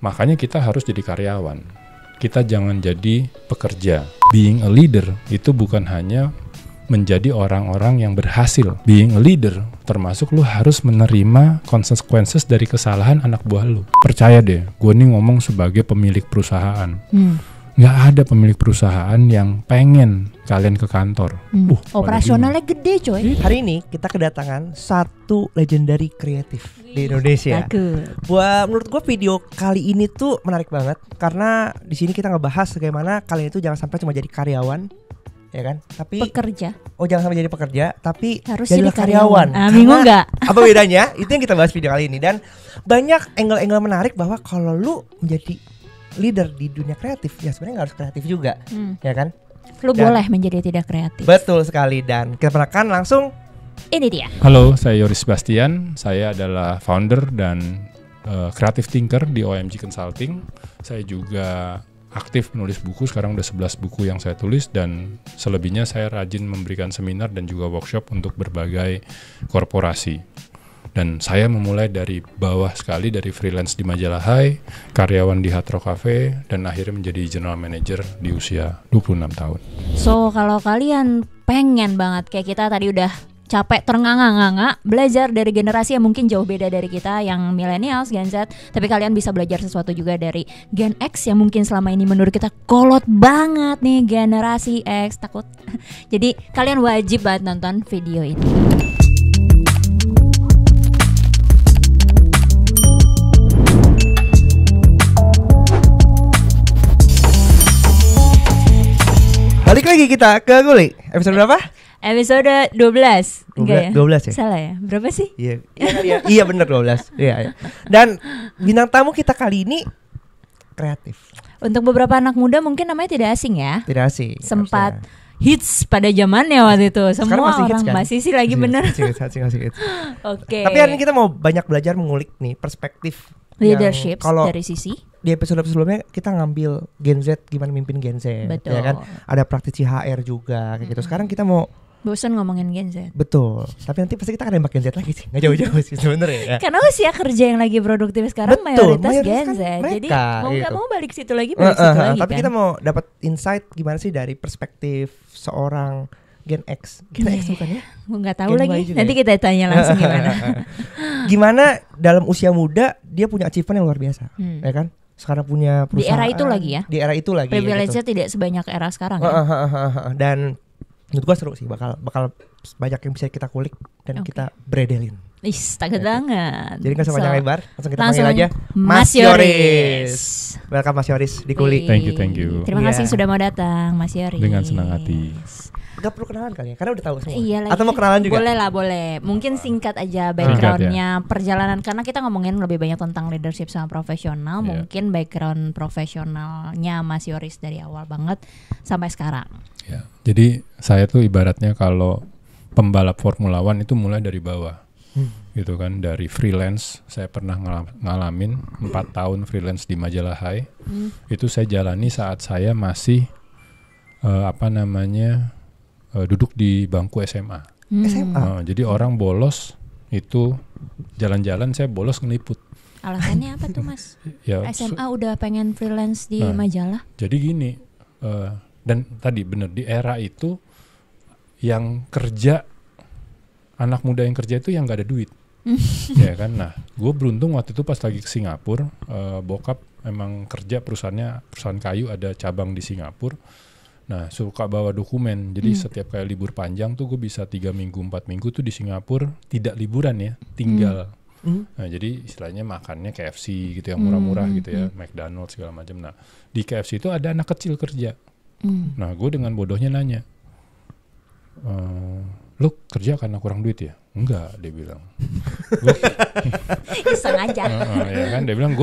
Makanya kita harus jadi karyawan. Kita jangan jadi pekerja. Being a leader itu bukan hanya menjadi orang-orang yang berhasil. Being a leader termasuk lu harus menerima consequences dari kesalahan anak buah lu. Percaya deh, gue nih ngomong sebagai pemilik perusahaan. Nggak ada pemilik perusahaan yang pengen kalian ke kantor. Operasionalnya gede coy. Hari ini kita kedatangan satu legendary kreatif di Indonesia. Wah, menurut gue video kali ini tuh menarik banget karena di sini kita ngebahas bagaimana kalian itu jangan sampai cuma jadi karyawan, ya kan? Tapi pekerja. Oh, jangan sampai jadi pekerja, tapi harus jadilah jadi karyawan. Karena Bingung nggak? Apa bedanya? Itu yang kita bahas video kali ini, dan banyak angle-angle menarik bahwa kalau lu menjadi leader di dunia kreatif, ya sebenarnya nggak harus kreatif juga, ya kan? Lu boleh menjadi tidak kreatif. Betul sekali, dan kita perkenalkan langsung. Ini dia. Halo, saya Yoris Sebastian. Saya adalah founder dan creative thinker di OMG Consulting. Saya juga aktif menulis buku, sekarang udah 11 buku yang saya tulis, dan selebihnya saya rajin memberikan seminar dan juga workshop untuk berbagai korporasi. Dan saya memulai dari bawah sekali, dari freelance di Majalah Hai, karyawan di Hard Rock Cafe, dan akhirnya menjadi general manager di usia 26 tahun. So, kalau kalian pengen banget kayak kita tadi udah capek ternganga-nganga belajar dari generasi yang mungkin jauh beda dari kita, yang millennials, Gen Z, tapi kalian bisa belajar sesuatu juga dari Gen X yang mungkin selama ini menurut kita kolot banget nih, generasi X, takut. Jadi kalian wajib banget nonton video ini. Balik lagi kita ke Ngulik. Episode berapa? Episode 12. Enggak ya? 12 ya? Salah ya? Berapa sih? Iya bener 12. Iya. Dan bintang tamu kita kali ini kreatif. Untuk beberapa anak muda mungkin namanya tidak asing ya. Tidak asing. Sempat hits pada zamannya waktu itu. Semua masih orang hits, kan? masih sih lagi bener. Masih hits. Oke. Tapi hari ini kita mau banyak belajar mengulik nih perspektif leadership kalau dari sisi. Di episode sebelumnya kita ngambil Gen Z, gimana mimpin Gen Z. Betul. Ya kan? Ada praktisi HR juga kayak gitu. Sekarang kita mau bosan ngomongin Gen Z. Betul. Tapi nanti pasti kita akan nembak Gen Z lagi sih. Nggak jauh-jauh sih sebenarnya. Karena usia kerja yang lagi produktif sekarang mayoritas Gen Z. Kan jadi mereka, mau nggak gitu. mau balik situ lagi, balik situ lagi. Tapi kan? kita mau dapat insight gimana sih dari perspektif seorang Gen X. Gen X bukan ya? Nggak tahu Gen lagi. Y juga Nanti ya? kita tanya langsung gimana. Gimana dalam usia muda dia punya achievement yang luar biasa, ya kan? Sekarang punya perusahaan. Di era itu lagi ya? Di era itu lagi. Privilege-nya gitu. tidak sebanyak era sekarang. Ya? Dan menurut gua seru sih, bakal banyak yang bisa kita kulik dan kita beredelin. Takut banget. Jadi nggak usah panjang lebar, langsung kita langsung panggil aja Mas Yoris. Welcome Mas Yoris di Kulik. Thank you. Terima kasih sudah mau datang Mas Yoris. Dengan senang hati. Gak perlu kenalan kali ya, karena udah tahu semua. Iya lagi. Atau mau kenalan juga? Boleh lah, boleh. Mungkin singkat aja backgroundnya, perjalanan, karena kita ngomongin lebih banyak tentang leadership sama profesional. Mungkin background profesionalnya Mas Yoris dari awal banget sampai sekarang. Ya, jadi saya tuh ibaratnya kalau pembalap Formula One itu mulai dari bawah, gitu kan, dari freelance. Saya pernah ngalamin 4 tahun freelance di Majalah Hai. Itu saya jalani saat saya masih duduk di bangku SMA. Jadi orang bolos itu jalan-jalan, saya bolos ngeliput. Alasannya apa tuh Mas? Ya, SMA udah pengen freelance di majalah. Jadi gini, dan tadi bener di era itu yang kerja, anak muda yang kerja itu yang gak ada duit. Ya kan, nah gue beruntung waktu itu pas lagi ke Singapura, bokap emang kerja perusahaan kayu, ada cabang di Singapura. Nah suka bawa dokumen, jadi setiap kali libur panjang tuh gue bisa 3 minggu 4 minggu tuh di Singapura, tidak liburan ya, tinggal. Nah jadi istilahnya makannya KFC gitu yang murah-murah gitu ya, McDonald's segala macam. Nah di KFC itu ada anak kecil kerja. Nah gue dengan bodohnya nanya, lu kerja karena kurang duit ya? Enggak, dia bilang. Iseng aja. Ya kan, dia bilang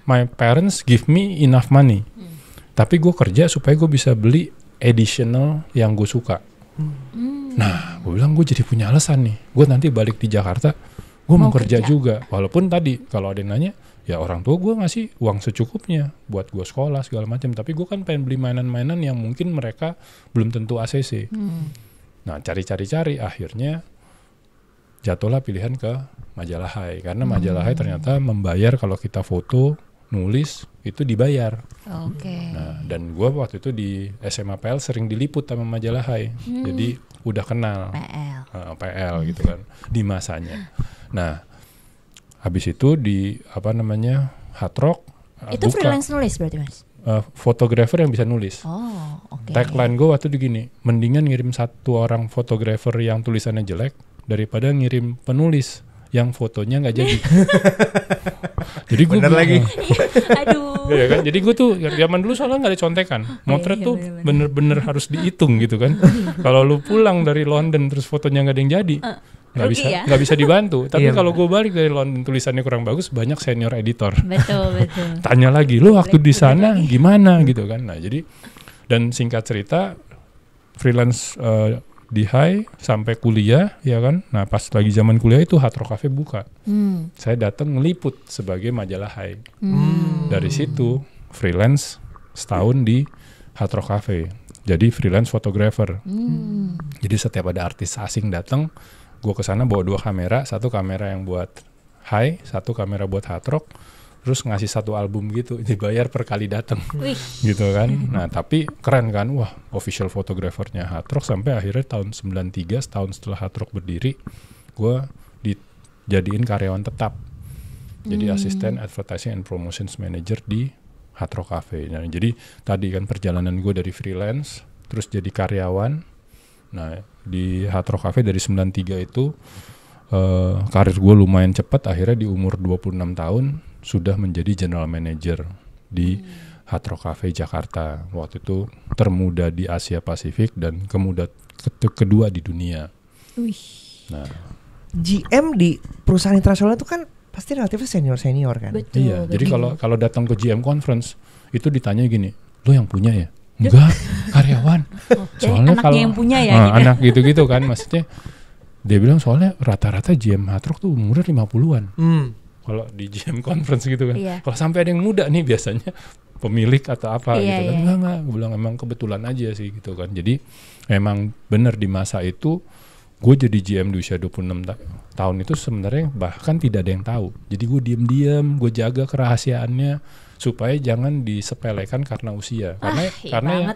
my parents give me enough money, tapi gue kerja supaya gue bisa beli additional yang gue suka. Nah gue bilang gue jadi punya alasan nih, gue nanti balik di Jakarta gue mau kerja juga, walaupun tadi kalau ada yang nanya, ya orang tua gue ngasih uang secukupnya buat gue sekolah segala macam, tapi gue kan pengen beli mainan-mainan yang mungkin mereka belum tentu ACC. Nah cari-cari akhirnya jatuhlah pilihan ke Majalah Hai, karena Majalah Hai ternyata membayar kalau kita foto nulis itu dibayar. Oke. Nah, dan gue waktu itu di SMA PL sering diliput sama majalah Hai. Jadi udah kenal PL gitu kan di masanya. Nah, habis itu di Hard Rock itu freelance nulis berarti Mas? Fotografer yang bisa nulis. Oh, oke. Tagline gue waktu itu gini, mendingan ngirim satu orang fotografer yang tulisannya jelek daripada ngirim penulis yang fotonya nggak jadi. Jadi gue bener lagi. Aduh. Ya kan? Jadi gue tuh zaman dulu soalnya nggak ada contekan. Motret tuh bener-bener harus dihitung gitu kan. Kalau lu pulang dari London terus fotonya nggak ada yang jadi, nggak bisa dibantu. Tapi kalau gue balik dari London tulisannya kurang bagus, banyak senior editor. Betul. Tanya lagi, lu waktu di sana gimana gitu kan. Nah jadi, dan singkat cerita freelance di Hai sampai kuliah ya kan. Nah pas lagi zaman kuliah itu Hard Rock Cafe buka. Saya datang ngeliput sebagai majalah Hai. Dari situ freelance setahun di Hard Rock Cafe. Jadi freelance photographer. Jadi setiap ada artis asing datang, gue kesana bawa 2 kamera, 1 kamera yang buat Hai, 1 kamera buat Hard Rock. Terus ngasih 1 album gitu, dibayar per kali datang, gitu kan. Nah tapi keren kan, wah official fotografernya Hard Rock sampai akhirnya tahun 93, setahun setelah Hard Rock berdiri, gue dijadiin karyawan tetap, jadi asisten advertising and promotions manager di Hard Rock Cafe. Nah jadi tadi kan perjalanan gue dari freelance, terus jadi karyawan. Nah di Hard Rock Cafe dari 93 itu karir gue lumayan cepat, akhirnya di umur 26 tahun sudah menjadi general manager di Hard Rock Cafe Jakarta. Waktu itu termuda di Asia Pasifik dan kedua di dunia. Nah, GM di perusahaan internasional itu kan pasti relatif senior kan. Betul, iya. Jadi kalau datang ke GM conference itu ditanya gini, lo yang punya ya? Enggak, karyawan. Soalnya anaknya yang punya ya? Gitu. Anak gitu-gitu kan, maksudnya. Dia bilang soalnya rata-rata GM Hard Rock tuh umurnya 50-an. Kalau di GM conference gitu kan. Kalau sampai ada yang muda nih biasanya pemilik atau apa gitu kan. Enggak, gue bilang emang kebetulan aja sih gitu kan. Jadi emang benar di masa itu gue jadi GM di usia 26 tahun itu sebenarnya bahkan tidak ada yang tahu. Jadi gue diam-diam, gue jaga kerahasiaannya supaya jangan disepelekan karena usia. Karena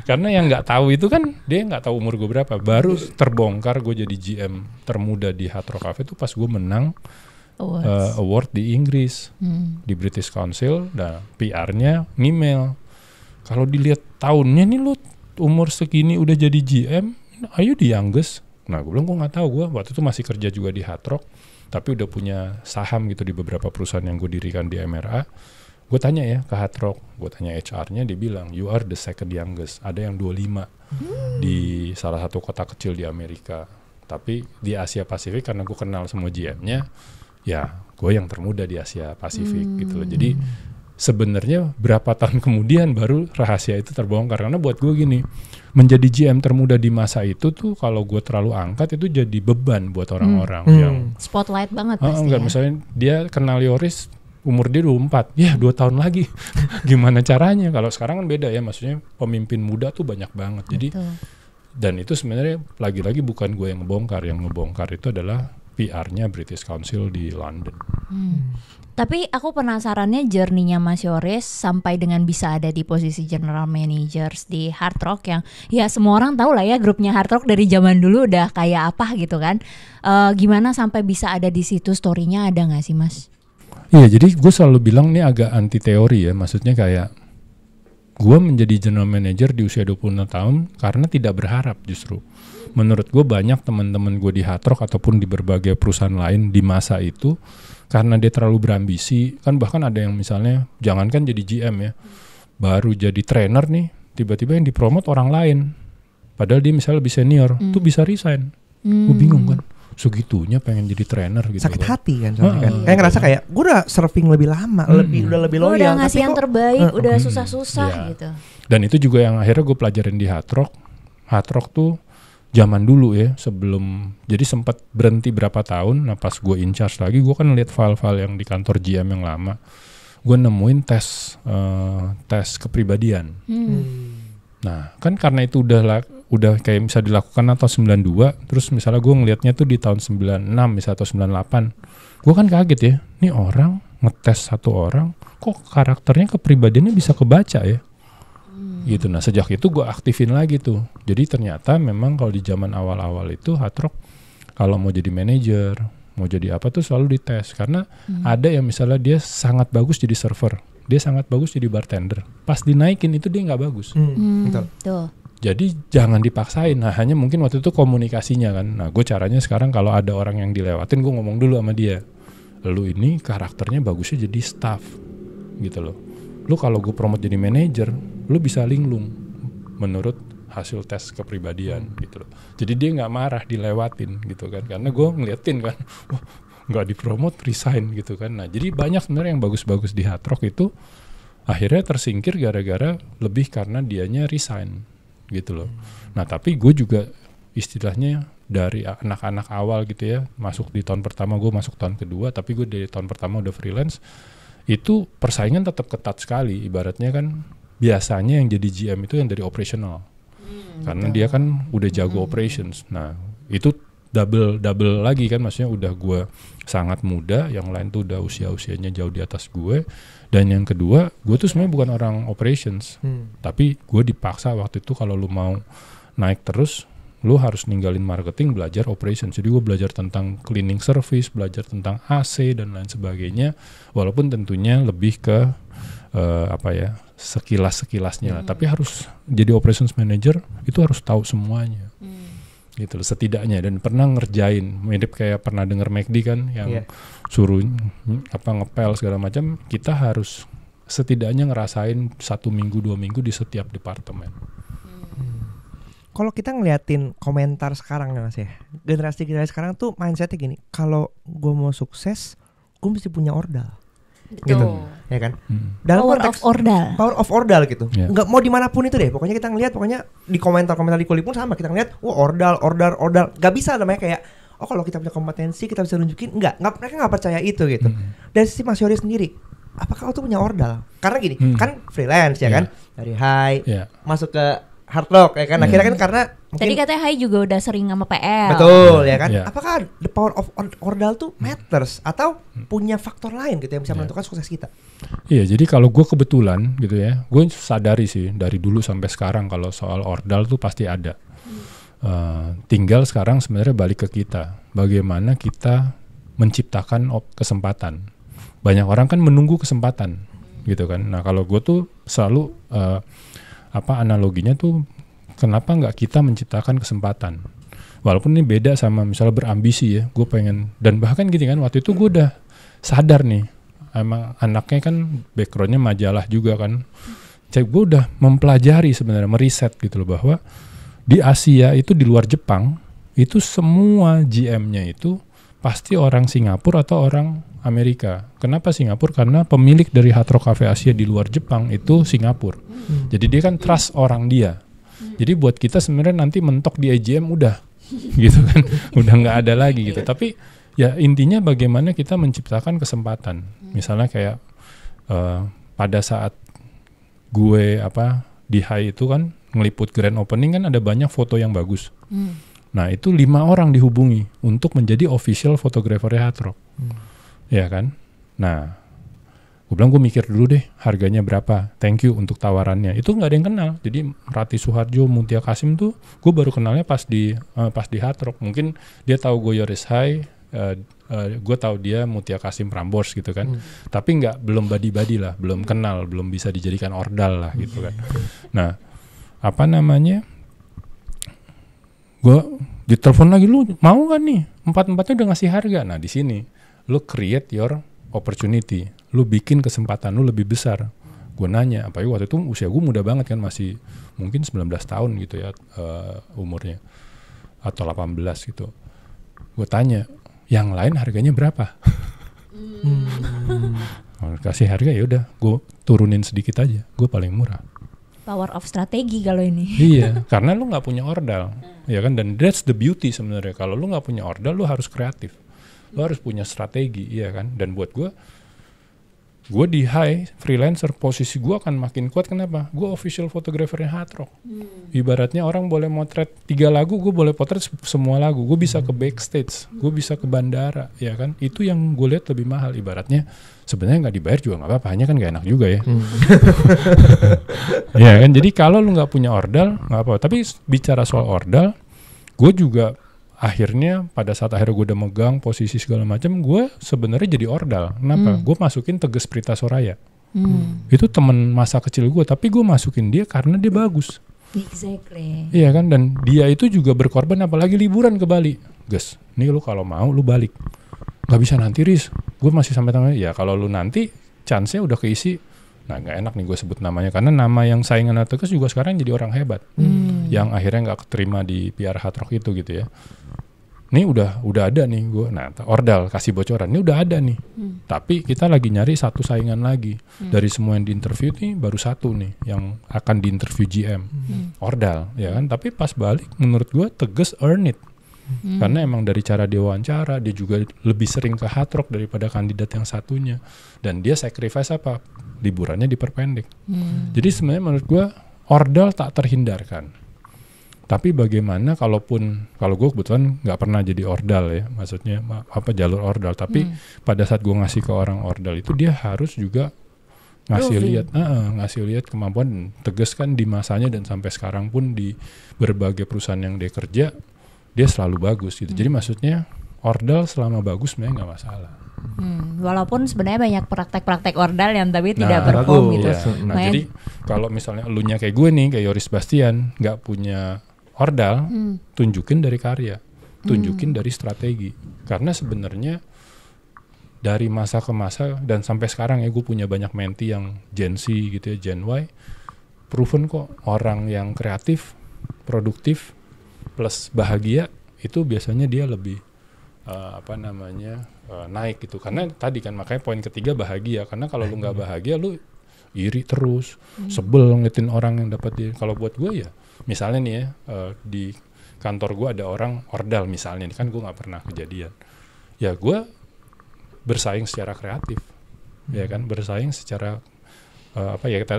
karena yang nggak tahu itu kan dia nggak tahu umur gue berapa. Baru terbongkar gue jadi GM termuda di Hard Rock Cafe itu pas gue menang award di Inggris, di British Council. Nah PR-nya ngemail, kalau dilihat tahunnya nih lu umur segini udah jadi GM, ayo the youngest. Nah gue bilang gue nggak tahu, gue waktu itu masih kerja juga di Hard Rock, tapi udah punya saham gitu di beberapa perusahaan yang gue dirikan di MRA. Gue tanya ya ke Hard Rock, gue tanya HR-nya, dia bilang you are the second youngest. Ada yang 25 di salah satu kota kecil di Amerika, tapi di Asia Pasifik karena gue kenal semua GM-nya, ya gue yang termuda di Asia Pasifik gitu loh. Jadi sebenarnya berapa tahun kemudian baru rahasia itu terbongkar. Karena buat gue gini, menjadi GM termuda di masa itu tuh kalau gue terlalu angkat itu jadi beban buat orang-orang yang spotlight banget pasti enggak, misalnya dia kenal Yoris umur dia 24, ya 2 tahun lagi. Gimana caranya? Kalau sekarang kan beda ya, maksudnya pemimpin muda tuh banyak banget. Jadi dan itu sebenarnya lagi-lagi bukan gue yang ngebongkar itu adalah PR-nya British Council di London. Tapi aku penasarannya journey-nya Mas Yoris sampai dengan bisa ada di posisi general managers di Hard Rock yang ya semua orang tahu lah ya grupnya Hard Rock dari zaman dulu udah kayak apa gitu kan. Gimana sampai bisa ada di situ, story-nya ada nggak sih Mas? Iya, jadi gue selalu bilang ini agak anti teori ya, maksudnya kayak gue menjadi general manager di usia 26 tahun karena tidak berharap justru. Menurut gue banyak teman-teman gue di Hard Rock ataupun di berbagai perusahaan lain di masa itu karena dia terlalu berambisi, kan bahkan ada yang misalnya jangankan jadi GM ya, baru jadi trainer nih, tiba-tiba yang dipromot orang lain, padahal dia misalnya lebih senior, tuh bisa resign. Gue bingung kan, segitunya pengen jadi trainer gitu. Sakit hati kan soalnya kan. Kayak ngerasa kayak gue udah surfing lebih lama, udah lebih loyal. Udah ngasih yang terbaik, udah susah-susah gitu. Dan itu juga yang akhirnya gue pelajarin di Hard Rock. Hard Rock tuh zaman dulu ya, sebelum, jadi sempat berhenti berapa tahun. Nah pas gue in charge lagi, gue kan lihat file-file yang di kantor GM yang lama, gue nemuin tes kepribadian. Nah, kan karena itu udah kayak bisa dilakukan atau 92, terus misalnya gue ngelihatnya tuh di tahun 96 misalnya atau 98. Gue kan kaget ya, nih orang ngetes satu orang, kok karakternya kepribadiannya bisa kebaca ya. Gitu. Nah, sejak itu gue aktifin lagi tuh. Jadi ternyata memang kalau di zaman awal-awal itu Hard Rock kalau mau jadi manajer, mau jadi apa tuh selalu dites. Karena ada yang misalnya dia sangat bagus jadi server, dia sangat bagus jadi bartender. Pas dinaikin itu dia nggak bagus. Betul. Jadi jangan dipaksain. Nah, hanya mungkin waktu itu komunikasinya kan. Nah, gue caranya sekarang kalau ada orang yang dilewatin, gue ngomong dulu sama dia. Lu ini karakternya bagusnya jadi staff, gitu loh. Lu kalau gue promote jadi manajer, lu bisa linglung menurut hasil tes kepribadian, gitu loh. Jadi dia nggak marah dilewatin, gitu kan. Karena gue ngeliatin kan, nggak dipromote resign gitu kan. Nah, jadi banyak sebenarnya yang bagus-bagus di Hard Rock itu akhirnya tersingkir gara-gara lebih karena dianya resign gitu loh. Nah, tapi gue juga istilahnya dari anak-anak awal gitu ya, masuk di tahun pertama, gue masuk tahun kedua, tapi gue dari tahun pertama udah freelance, itu persaingan tetap ketat sekali. Ibaratnya kan biasanya yang jadi GM itu yang dari operational, karena dia kan udah jago operations. Nah, itu double lagi kan, maksudnya udah gue sangat muda, yang lain tuh udah usianya jauh di atas gue. Dan yang kedua, gue tuh sebenarnya bukan orang operations, tapi gue dipaksa waktu itu kalau lu mau naik terus, lu harus ninggalin marketing, belajar operations. Jadi gue belajar tentang cleaning service, belajar tentang AC dan lain sebagainya, walaupun tentunya lebih ke sekilas-sekilasnya. Tapi harus jadi operations manager itu harus tahu semuanya. Gitu loh, setidaknya. Dan pernah ngerjain, mirip kayak pernah denger McD kan yang suruh ngepel segala macam, kita harus setidaknya ngerasain 1 minggu 2 minggu di setiap departemen. Kalau kita ngeliatin komentar sekarang ya Mas ya, generasi sekarang tuh mindsetnya gini, kalau gue mau sukses gue mesti punya ordal. Betul. Gitu, ya kan? Dalam Power konteks of ordal. Power of ordal gitu. Yeah. Nggak mau dimanapun itu deh. Pokoknya kita ngelihat, pokoknya di komentar-komentar di Kuli pun sama. Kita ngelihat, wah ordal. Gak bisa namanya kayak, oh kalau kita punya kompetensi kita bisa nunjukin. Mereka nggak percaya itu gitu. Dari sisi Mas Yoris sendiri, apakah lo tuh punya ordal? Karena gini, kan freelance ya kan, dari high masuk ke Hard Rock ya kan. Akhirnya kan karena mungkin, tadi katanya Hai juga udah sering sama PL. betul ya kan. Apakah the power of ordal tuh matters atau punya faktor lain gitu yang bisa menentukan sukses kita? Iya, jadi kalau gue kebetulan gitu ya, gue sadari sih dari dulu sampai sekarang kalau soal ordal tuh pasti ada. Tinggal sekarang sebenarnya balik ke kita, bagaimana kita menciptakan kesempatan. Banyak orang kan menunggu kesempatan gitu kan. Nah, kalau gue tuh selalu analoginya tuh, kenapa nggak kita menciptakan kesempatan? Walaupun ini beda sama misalnya berambisi ya, gue pengen, dan bahkan gini kan, waktu itu gue udah sadar nih, emang anaknya kan backgroundnya majalah juga kan, gue udah mempelajari sebenarnya, meriset gitu loh, bahwa di Asia itu di luar Jepang, itu semua GM-nya itu pasti orang Singapura atau orang Amerika. Kenapa Singapura? Karena pemilik dari Hard Rock Cafe Asia di luar Jepang itu Singapura. Jadi dia kan trust orang dia. Jadi buat kita sebenarnya nanti mentok di AGM udah gitu kan, udah nggak ada lagi gitu. Tapi ya intinya bagaimana kita menciptakan kesempatan. Misalnya kayak pada saat gue di High itu kan ngeliput grand opening kan ada banyak foto yang bagus. Nah itu 5 orang dihubungi untuk menjadi official photographer Hard Rock. Ya kan. Nah gue bilang gue mikir dulu deh harganya berapa, thank you untuk tawarannya. Itu nggak ada yang kenal. Jadi Rati Suharjo, Mutia Kasim tuh gue baru kenalnya pas di Hard Rock. Mungkin dia tahu gue Yoris Hai, gue tahu dia Mutia Kasim Prambors gitu kan. Tapi belum badi-badi lah, belum kenal, belum bisa dijadikan ordal lah gitu kan. Nah gue ditelepon lagi, lu mau kan nih 4-4-nya udah ngasih harga. Nah di sini lu create your opportunity, lu bikin kesempatan lu lebih besar. Gue nanya, apalagi waktu itu usia gue muda banget kan, masih mungkin 19 tahun gitu ya umurnya, atau 18 gitu. Gue tanya, yang lain harganya berapa? Kasih harga ya udah, gue turunin sedikit aja, gue paling murah. Power of strategi kalau ini. Iya, karena lu nggak punya ordal, ya kan? Dan that's the beauty sebenarnya. Kalau lu nggak punya ordal, lu harus kreatif, lu harus punya strategi, iya kan? Dan buat gue, gue di high freelancer, posisi gue akan makin kuat. Kenapa? Gue official photographer-nya Hard Rock. Ibaratnya orang boleh motret 3 lagu, gue boleh potret semua lagu. Gue bisa ke backstage, gue bisa ke bandara, ya kan? Itu yang gue lihat lebih mahal. Ibaratnya sebenarnya nggak dibayar juga nggak apa-apa, hanya kan gak enak juga ya. Ya kan, jadi kalau lu nggak punya ordal nggak apa-apa. Tapi bicara soal ordal, gue juga akhirnya pada saat akhirnya gue udah megang posisi segala macam, gue sebenarnya jadi ordal. Kenapa? Gue masukin Tegas Prita Soraya. Itu teman masa kecil gue, tapi gue masukin dia karena dia bagus. Exactly. Iya kan, dan dia itu juga berkorban, apalagi liburan ke Bali. Gus, nih lu kalau mau lu balik. Gak bisa nanti, Riz. Gue masih sampai tengah. Ya kalau lu nanti chance-nya udah keisi. Nah gak enak nih gue sebut namanya, karena nama yang saingan Tegas juga sekarang jadi orang hebat. Yang akhirnya gak keterima di PR Hard Rock itu gitu ya. Ini udah ada nih gue. Nah, ordal kasih bocoran. Ini udah ada nih. Tapi kita lagi nyari satu saingan lagi. Dari semua yang diinterview nih baru satu nih yang akan diinterview GM. Ordal, ya kan? Tapi pas balik menurut gue Tegas earn it. Karena emang dari cara dia wawancara, dia juga lebih sering ke Hard Rock daripada kandidat yang satunya. Dan dia sacrifice apa? Liburannya diperpendek. Jadi sebenarnya menurut gue ordal tak terhindarkan. Tapi bagaimana kalau gue kebetulan nggak pernah jadi ordal ya, maksudnya jalur ordal. Tapi pada saat gue ngasih ke orang ordal itu dia harus juga ngasih lihat kemampuan. Tegas kan di masanya dan sampai sekarang pun di berbagai perusahaan yang dia kerja dia selalu bagus gitu. Jadi maksudnya ordal selama bagus sebenarnya nggak masalah. Walaupun sebenarnya banyak praktek-praktek ordal yang tapi tidak perform gitu. Ya. Nah jadi kalau misalnya elunya kayak gue nih, kayak Yoris Bastian, nggak punya ordal, tunjukin dari karya, tunjukin dari strategi. Karena sebenarnya dari masa ke masa dan sampai sekarang ya gue punya banyak mentee yang Gen Z gitu ya, Gen Y, proven kok orang yang kreatif, produktif, plus bahagia itu biasanya dia lebih naik gitu. Karena tadi kan makanya poin ketiga bahagia. Karena kalau lu nggak bahagia lu iri terus, sebel ngeliatin orang yang dapat. Kalau buat gue ya misalnya nih ya, di kantor gue ada orang ordal misalnya, kan gue nggak pernah kejadian. Ya gue bersaing secara kreatif, ya kan, bersaing secara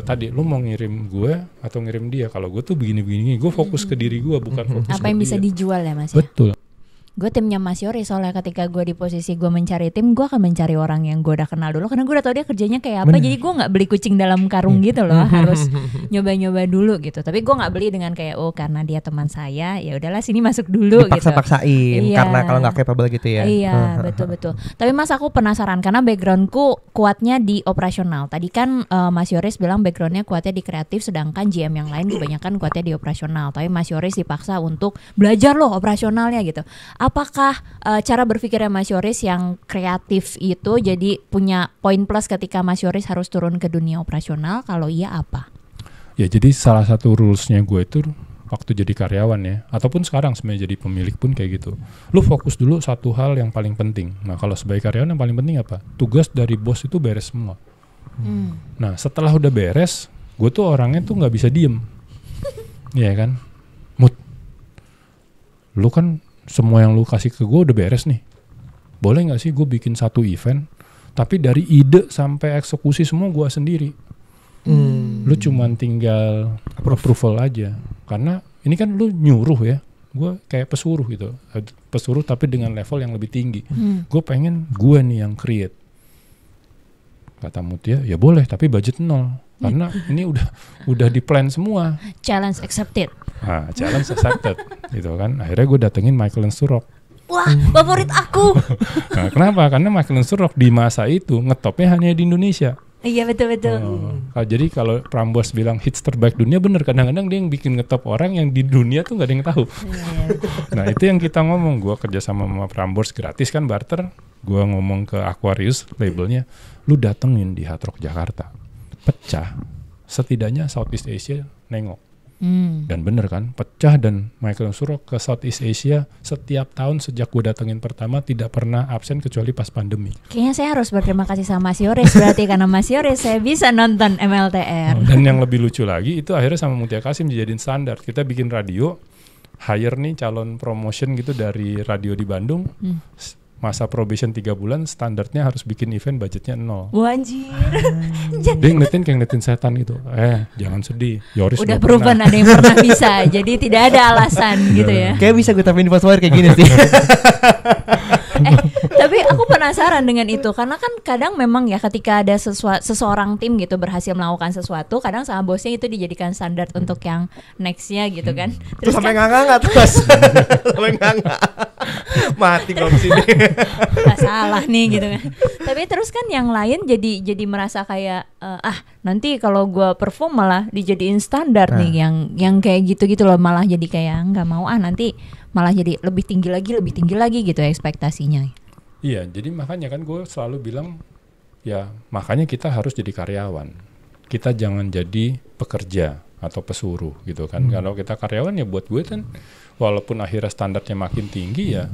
tadi lu mau ngirim gue atau ngirim dia. Kalau gue tuh begini-begini, gue fokus ke diri gue, bukan fokus apa yang bisa dijual ya Mas? Betul. Gue timnya Mas Yoris, soalnya ketika gue di posisi gue mencari tim, gue akan mencari orang yang gue udah kenal dulu karena gue udah tahu dia kerjanya kayak apa. Jadi gue nggak beli kucing dalam karung gitu loh, harus nyoba-nyoba dulu gitu. Tapi gue nggak beli dengan kayak karena dia teman saya, ya udahlah sini masuk dulu. Dipaksa-paksain karena kalau nggak capable gitu ya. Iya betul. Tapi Mas aku penasaran karena backgroundku kuatnya di operasional. Tadi kan Mas Yoris bilang backgroundnya kuatnya di kreatif, sedangkan GM yang lain kebanyakan kuatnya di operasional. Tapi Mas Yoris dipaksa untuk belajar loh operasionalnya gitu. Apakah cara berpikirnya Mas Yoris yang kreatif itu jadi punya poin plus ketika Mas Yoris harus turun ke dunia operasional? Kalau iya apa? Ya jadi salah satu rulesnya gue itu waktu jadi karyawan ya, ataupun sekarang sebenarnya jadi pemilik pun kayak gitu. Lu fokus dulu satu hal yang paling penting. Nah kalau sebagai karyawan yang paling penting apa? Tugas dari bos itu beres semua. Nah setelah udah beres, gue tuh orangnya tuh nggak bisa diem. Iya kan? Lu kan semua yang lu kasih ke gue udah beres nih. Boleh gak sih gue bikin satu event, tapi dari ide sampai eksekusi semua gue sendiri. Lu cuman tinggal approval aja. Karena ini kan lu nyuruh ya. Gue kayak pesuruh gitu. Pesuruh tapi dengan level yang lebih tinggi. Gue pengen gue nih yang create. Kata Mutia, ya boleh tapi budget 0. Karena ini udah di plan semua. Challenge accepted. Nah, challenge accepted gitu kan. Akhirnya gue datengin Michael Sturrock. Wah, favorit aku. Nah, kenapa? Karena Michael Sturrock di masa itu ngetopnya hanya di Indonesia. Iya betul. Jadi kalau Prambors bilang hits terbaik dunia, bener. Kadang-kadang dia yang bikin ngetop orang yang di dunia tuh nggak ada yang tahu. Nah itu yang kita ngomong. Gue kerja sama Prambors gratis kan, barter. Gue ngomong ke Aquarius labelnya, lu datengin di Hard Rock Jakarta, pecah. Setidaknya Southeast Asia nengok. Dan bener kan, pecah. Dan Michael Sturrock ke Southeast Asia setiap tahun sejak gue datengin pertama tidak pernah absen kecuali pas pandemi. Kayaknya saya harus berterima kasih sama Mas Yoris berarti karena Mas Yoris saya bisa nonton MLTR. Dan yang lebih lucu lagi itu akhirnya sama Mutia Kasim dijadiin standar. Kita bikin radio, hire nih calon promotion gitu dari radio di Bandung. masa probation 3 bulan standarnya harus bikin event budgetnya 0. Anjir. Dia ngeliatin setan gitu. Jangan sedih. Yoris Udah proven ada yang pernah bisa. Jadi tidak ada alasan gitu ya. Kayak bisa gue tambahin di password kayak gini sih. Tapi aku penasaran dengan itu karena kan kadang memang ya ketika ada seseorang tim gitu berhasil melakukan sesuatu, kadang sama bosnya itu dijadikan standar untuk yang nextnya gitu kan. Terus sampai nganga terus. Sampai nganga. Mati belum sini. Gak salah nih gitu kan. Tapi terus kan yang lain jadi merasa kayak nanti kalau gue perform malah dijadiin standar nih yang kayak gitu loh, malah jadi kayak nggak mau nanti malah jadi lebih tinggi lagi gitu ekspektasinya. Iya, jadi makanya kan gue selalu bilang ya makanya kita harus jadi karyawan. Kita jangan jadi pekerja atau pesuruh gitu kan. Kalau kita karyawan ya buat gue kan walaupun akhirnya standarnya makin tinggi ya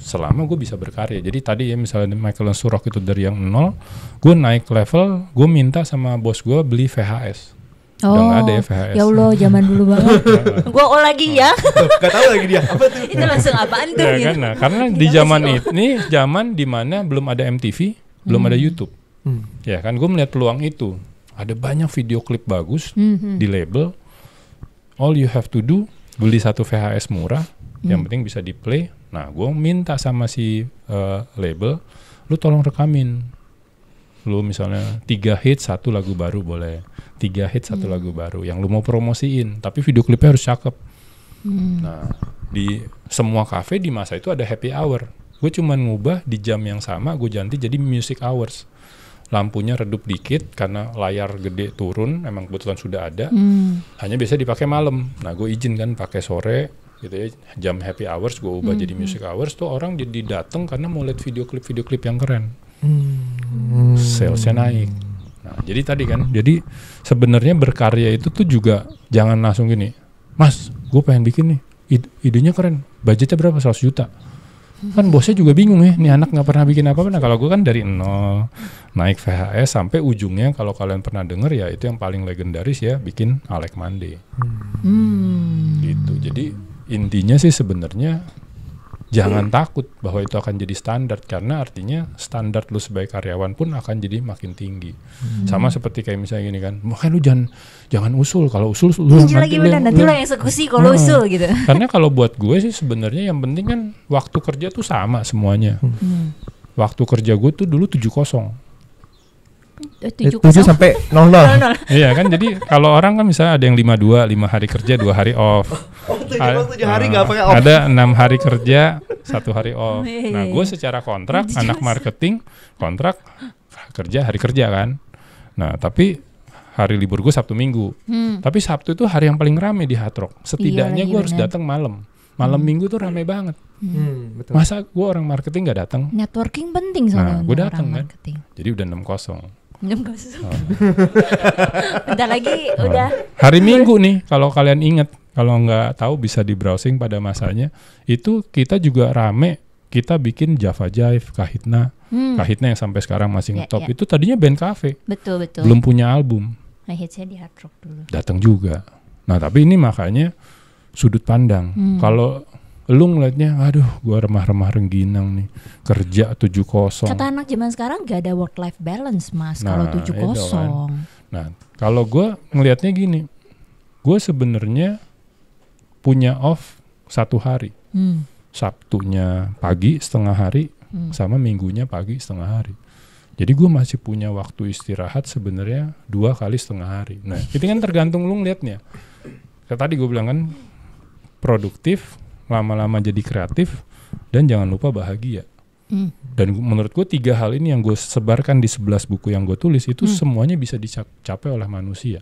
selama gue bisa berkarya. Jadi tadi ya misalnya Michael Surok itu dari yang 0, gue naik level, gue minta sama bos gue beli VHS. Udah nggak ada ya VHS. Ya Allah, zaman dulu banget. Gue lagi ya. Gak tahu lagi dia. Apa tuh? Itu langsung apaan tuh? Ya, kan, karena di zaman ini zaman dimana belum ada MTV, belum ada YouTube. Ya kan, gue melihat peluang itu. Ada banyak video klip bagus di label. All you have to do beli satu VHS murah, yang penting bisa di play. Nah, gue minta sama si label, lu tolong rekamin. Lu misalnya 3 hit 1 lagu baru boleh, 3 hit 1 lagu baru yang lu mau promosiin, tapi video klipnya harus cakep. Nah, di semua cafe di masa itu ada happy hour. Gue cuman ngubah di jam yang sama, gue ganti jadi music hours. Lampunya redup dikit karena layar gede turun, emang kebetulan sudah ada. Hanya biasa dipakai malam. Nah, gue izin kan pakai sore gitu ya, jam happy hours gue ubah jadi music hours, tuh orang jadi datang karena mau lihat video klip yang keren. Salesnya naik. Nah, jadi tadi kan, jadi sebenarnya berkarya itu tuh juga jangan langsung gini, Mas, gue pengen bikin nih, idenya keren, budgetnya berapa, 100 juta. Kan bosnya juga bingung ya, nih anak gak pernah bikin apa-apa. Nah, kalau gue kan dari 0 naik VHS sampai ujungnya, kalau kalian pernah denger ya itu yang paling legendaris ya, bikin Alec Mande. Gitu. Jadi intinya sih sebenarnya jangan takut bahwa itu akan jadi standar, karena artinya standar lu sebagai karyawan pun akan jadi makin tinggi. Sama seperti kayak misalnya gini kan, makanya lu jangan usul, kalau usul lu nanti lu yang eksekusi kalau usul gitu. Karena kalau buat gue sih sebenarnya yang penting kan waktu kerja tuh sama semuanya. Waktu kerja gue tuh dulu 7-0. 7 sampai 0. Iya kan, jadi kalau orang kan misalnya ada yang 5-2, 5 hari kerja 2 hari off. 7 hari nggak pakai off. Ada 6 hari kerja 1 hari off. Nah, gue secara kontrak anak marketing kontrak kerja hari kerja kan. Nah, tapi hari libur gue Sabtu Minggu. Tapi Sabtu itu hari yang paling rame di Hard Rock. Setidaknya gue harus datang malam. Malam Minggu tuh rame banget. Betul. Masa gue orang marketing gak datang? Networking penting soalnya. Nah, gue datang kan. Jadi udah 6-0. Bentar lagi udah. Hari Minggu nih, kalau kalian ingat, kalau nggak tahu bisa di browsing pada masanya. Itu kita juga rame, kita bikin Java Jive, Kahitna yang sampai sekarang masih ngetop. Itu tadinya band cafe. Betul. Belum punya album. Nah, hitsnya di Hard Rock dulu. Datang juga. Nah, tapi ini makanya sudut pandang. Kalau lu ngeliatnya, aduh gue remah-remah rengginang nih, kerja 7-0. Kata anak zaman sekarang gak ada work-life balance, Mas, kalau 7-0. Kan. Nah, kalau gue ngelihatnya gini, gue sebenarnya punya off 1 hari. Sabtunya pagi setengah hari, sama minggunya pagi setengah hari. Jadi gue masih punya waktu istirahat sebenarnya 2 kali setengah hari. Nah, itu kan tergantung lu ngeliatnya. Kayak tadi gue bilang kan, produktif, lama-lama jadi kreatif, dan jangan lupa bahagia. Dan menurut gue 3 hal ini yang gue sebarkan di 11 buku yang gue tulis itu semuanya bisa dicapai oleh manusia.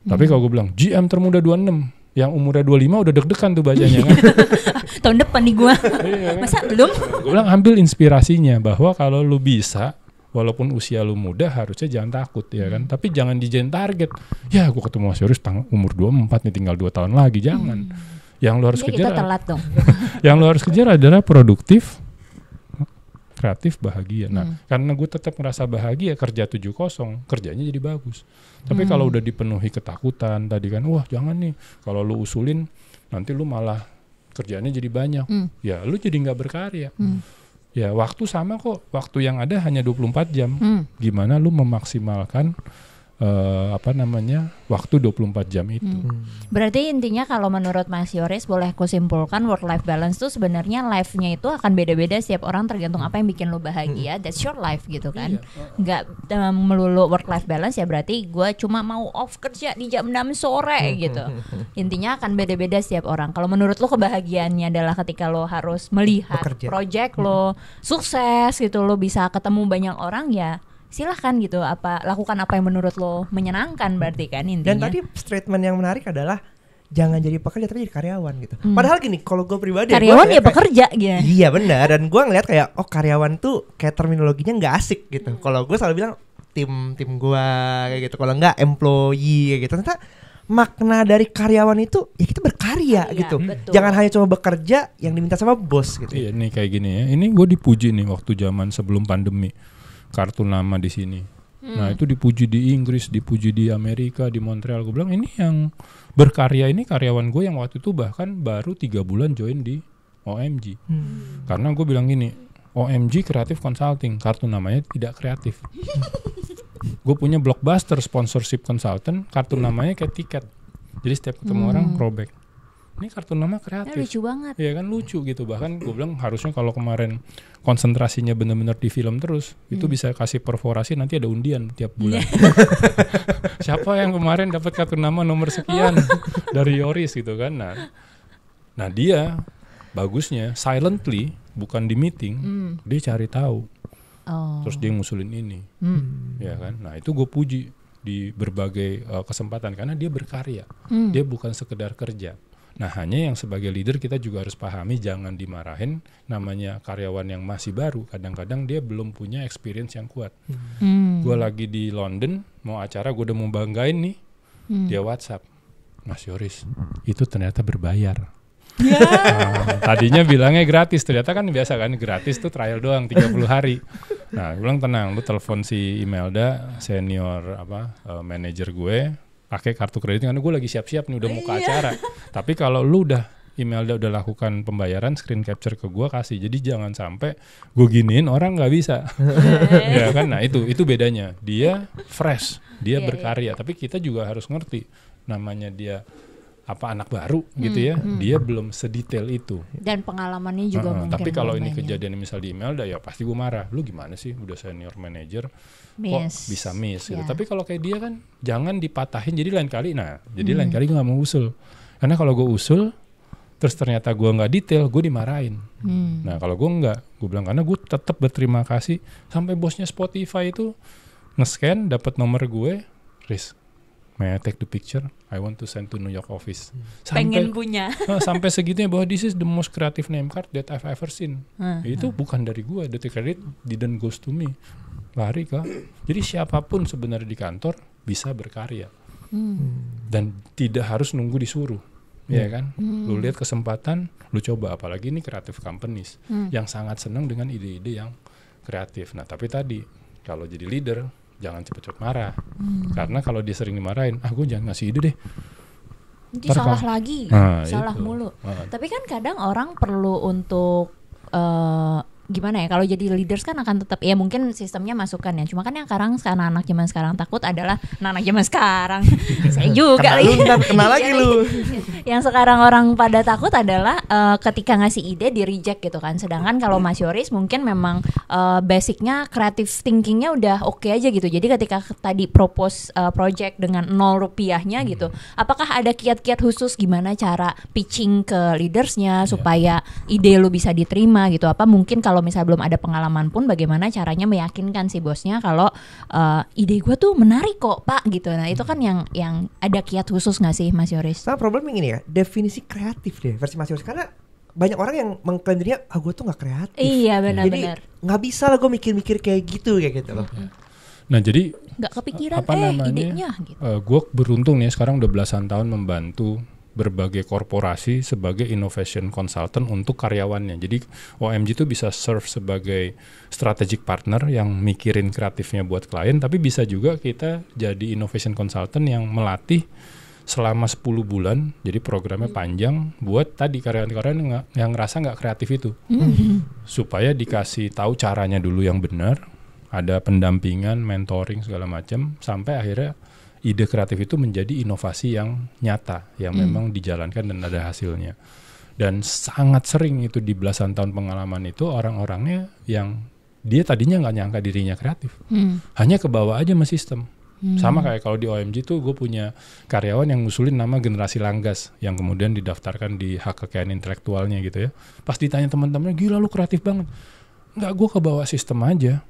Tapi kalau gue bilang GM termuda 26, yang umurnya 25 udah deg-degan tuh bacanya kan. Tahun depan nih gue. Masa belum? Gue bilang ambil inspirasinya bahwa kalau lu bisa, walaupun usia lu muda harusnya jangan takut ya kan. Tapi jangan dijadiin target. Ya gue ketemu Mas Yoris umur 24 nih, tinggal 2 tahun lagi, jangan. Yang lu harus kejar, kita telat dong. Yang lu harus kejar adalah produktif, kreatif, bahagia. Nah, karena gue tetap ngerasa bahagia kerja 7-0, kerjanya jadi bagus. Tapi kalau udah dipenuhi ketakutan tadi kan, wah jangan nih, kalau lu usulin nanti lu malah kerjaannya jadi banyak. Ya lu jadi nggak berkarya. Ya waktu sama kok, waktu yang ada hanya 24 jam. Gimana lu memaksimalkan waktu 24 jam itu. Berarti intinya kalau menurut Mas Yoris boleh aku simpulkan work life balance tuh sebenarnya life-nya itu akan beda-beda setiap orang tergantung apa yang bikin lo bahagia. That's your life gitu kan. Nggak melulu work life balance ya berarti gue cuma mau off kerja di jam 6 sore gitu. Intinya akan beda-beda setiap orang. Kalau menurut lo kebahagiaannya adalah ketika lo harus melihat project lo sukses gitu, lo bisa ketemu banyak orang ya silahkan gitu, lakukan apa yang menurut lo menyenangkan berarti kan intinya. Dan tadi statement yang menarik adalah jangan jadi pekerja tapi jadi karyawan gitu. Padahal gini, kalau gue pribadi karyawan ya pekerja gitu. Iya benar, dan gue ngeliat kayak karyawan tuh kayak terminologinya nggak asik gitu. Kalau gue selalu bilang tim gue kayak gitu, kalau nggak employee kayak gitu. Ternyata makna dari karyawan itu ya kita berkarya gitu. Betul. Jangan hanya cuma bekerja yang diminta sama bos gitu. Iya nih kayak gini ya. Ini gue dipuji nih waktu zaman sebelum pandemi. Kartu nama di sini. Nah itu dipuji di Inggris, dipuji di Amerika, di Montreal. Gue bilang ini yang berkarya ini karyawan gue yang waktu itu bahkan baru 3 bulan join di OMG. Karena gue bilang gini, OMG Creative Consulting, kartu namanya tidak kreatif. Gue punya Blockbuster sponsorship consultant, kartu namanya kayak tiket. Jadi setiap ketemu orang throwback. Ini kartu nama kreatif. Lucu banget. Iya kan lucu gitu. Bahkan gue bilang harusnya kalau kemarin konsentrasinya benar-benar di film terus, itu bisa kasih perforasi nanti ada undian tiap bulan. Siapa yang kemarin dapat kartu nama nomor sekian dari Yoris gitu kan. Nah dia bagusnya silently, bukan di meeting, dia cari tahu. Terus dia ngusulin ini. Ya kan. Nah itu gue puji di berbagai kesempatan karena dia berkarya. Dia bukan sekedar kerja. Nah hanya yang sebagai leader kita juga harus pahami, jangan dimarahin, namanya karyawan yang masih baru, kadang-kadang dia belum punya experience yang kuat. Gue lagi di London, mau acara, gue udah mau banggain nih, dia WhatsApp, Mas Yoris, itu ternyata berbayar. Tadinya bilangnya gratis, ternyata kan biasa kan, gratis tuh trial doang 30 hari. Nah gue bilang tenang, lu telepon si Imelda, senior manajer gue, pakai kartu kredit karena gue lagi siap-siap nih udah mau ke acara. Tapi kalau lu Imelda udah lakukan pembayaran, screen capture ke gue kasih. Jadi jangan sampai gue giniin orang nggak bisa. Ya kan, nah itu bedanya. Dia fresh, dia berkarya. Tapi kita juga harus ngerti namanya dia anak baru gitu ya. Dia belum sedetail itu. Dan pengalamannya juga mungkin. Tapi kalau ini kejadian misal di Imelda ya pasti gue marah. Lu gimana sih udah senior manager kok bisa miss gitu. Tapi kalau kayak dia kan jangan dipatahin. Jadi lain kali lain kali gue gak mau usul. Karena kalau gue usul terus ternyata gue gak detail, gue dimarahin. Nah kalau gue enggak, gue bilang karena gue tetap berterima kasih. Sampai bosnya Spotify itu nge-scan dapat nomor gue, Riz, may I take the picture? I want to send to New York office. Pengen punya. Sampai segitunya bahwa this is the most creative name card that I've ever seen. Itu bukan dari gue, the credit didn't goes to me. Lari kah? Jadi siapapun sebenarnya di kantor bisa berkarya. Dan tidak harus nunggu disuruh. Ya kan? Lu lihat kesempatan, lu coba, apalagi ini creative companies yang sangat senang dengan ide-ide yang kreatif. Nah, tapi tadi kalau jadi leader jangan cepet-cepet marah. Karena kalau dia sering dimarahin, gue jangan ngasih ide deh. Nanti salah lagi, salah mulu. Tapi kan kadang orang perlu untuk gimana ya, kalau jadi leaders kan akan tetap ya mungkin sistemnya masukan ya. Cuma kan yang sekarang anak zaman sekarang takut adalah anak zaman sekarang. Saya juga kena lagi lu. Yang sekarang orang pada takut adalah ketika ngasih ide di reject gitu kan. Sedangkan kalau Mas Yoris mungkin memang basicnya creative thinkingnya udah oke aja gitu. Jadi ketika tadi propose project dengan 0 rupiahnya gitu, apakah ada kiat-kiat khusus gimana cara pitching ke leadersnya supaya ide lu bisa diterima gitu? Apa mungkin kalau misalnya belum ada pengalaman pun bagaimana caranya meyakinkan si bosnya kalau ide gue tuh menarik kok Pak gitu. Nah itu kan yang ada kiat khusus nggak sih Mas Yoris? Nah problemnya gini ya, definisi kreatif deh versi Mas Yoris, karena banyak orang yang mengklaim dirinya gue tuh nggak kreatif. Iya benar-benar. Jadi nggak bisa lah gue mikir-mikir kayak gitu loh. Nah jadi nggak kepikiran idenya gitu. Gue beruntung nih sekarang udah belasan tahun membantu berbagai korporasi sebagai innovation consultant untuk karyawannya. Jadi OMG itu bisa serve sebagai strategic partner yang mikirin kreatifnya buat klien, tapi bisa juga kita jadi innovation consultant yang melatih selama 10 bulan, jadi programnya panjang buat tadi karyawan-karyawan yang ngerasa nggak kreatif itu, supaya dikasih tahu caranya dulu yang benar, ada pendampingan, mentoring segala macam, sampai akhirnya ide kreatif itu menjadi inovasi yang nyata, yang memang dijalankan dan ada hasilnya. Dan sangat sering itu di belasan tahun pengalaman itu orang-orangnya yang dia tadinya nggak nyangka dirinya kreatif, hanya kebawa aja sama sistem. Sama kayak kalau di OMG tuh gue punya karyawan yang ngusulin nama generasi Langgas yang kemudian didaftarkan di hak kekayaan intelektualnya gitu ya. Pas ditanya teman-temannya, gila lu kreatif banget. Enggak, gue kebawa sistem aja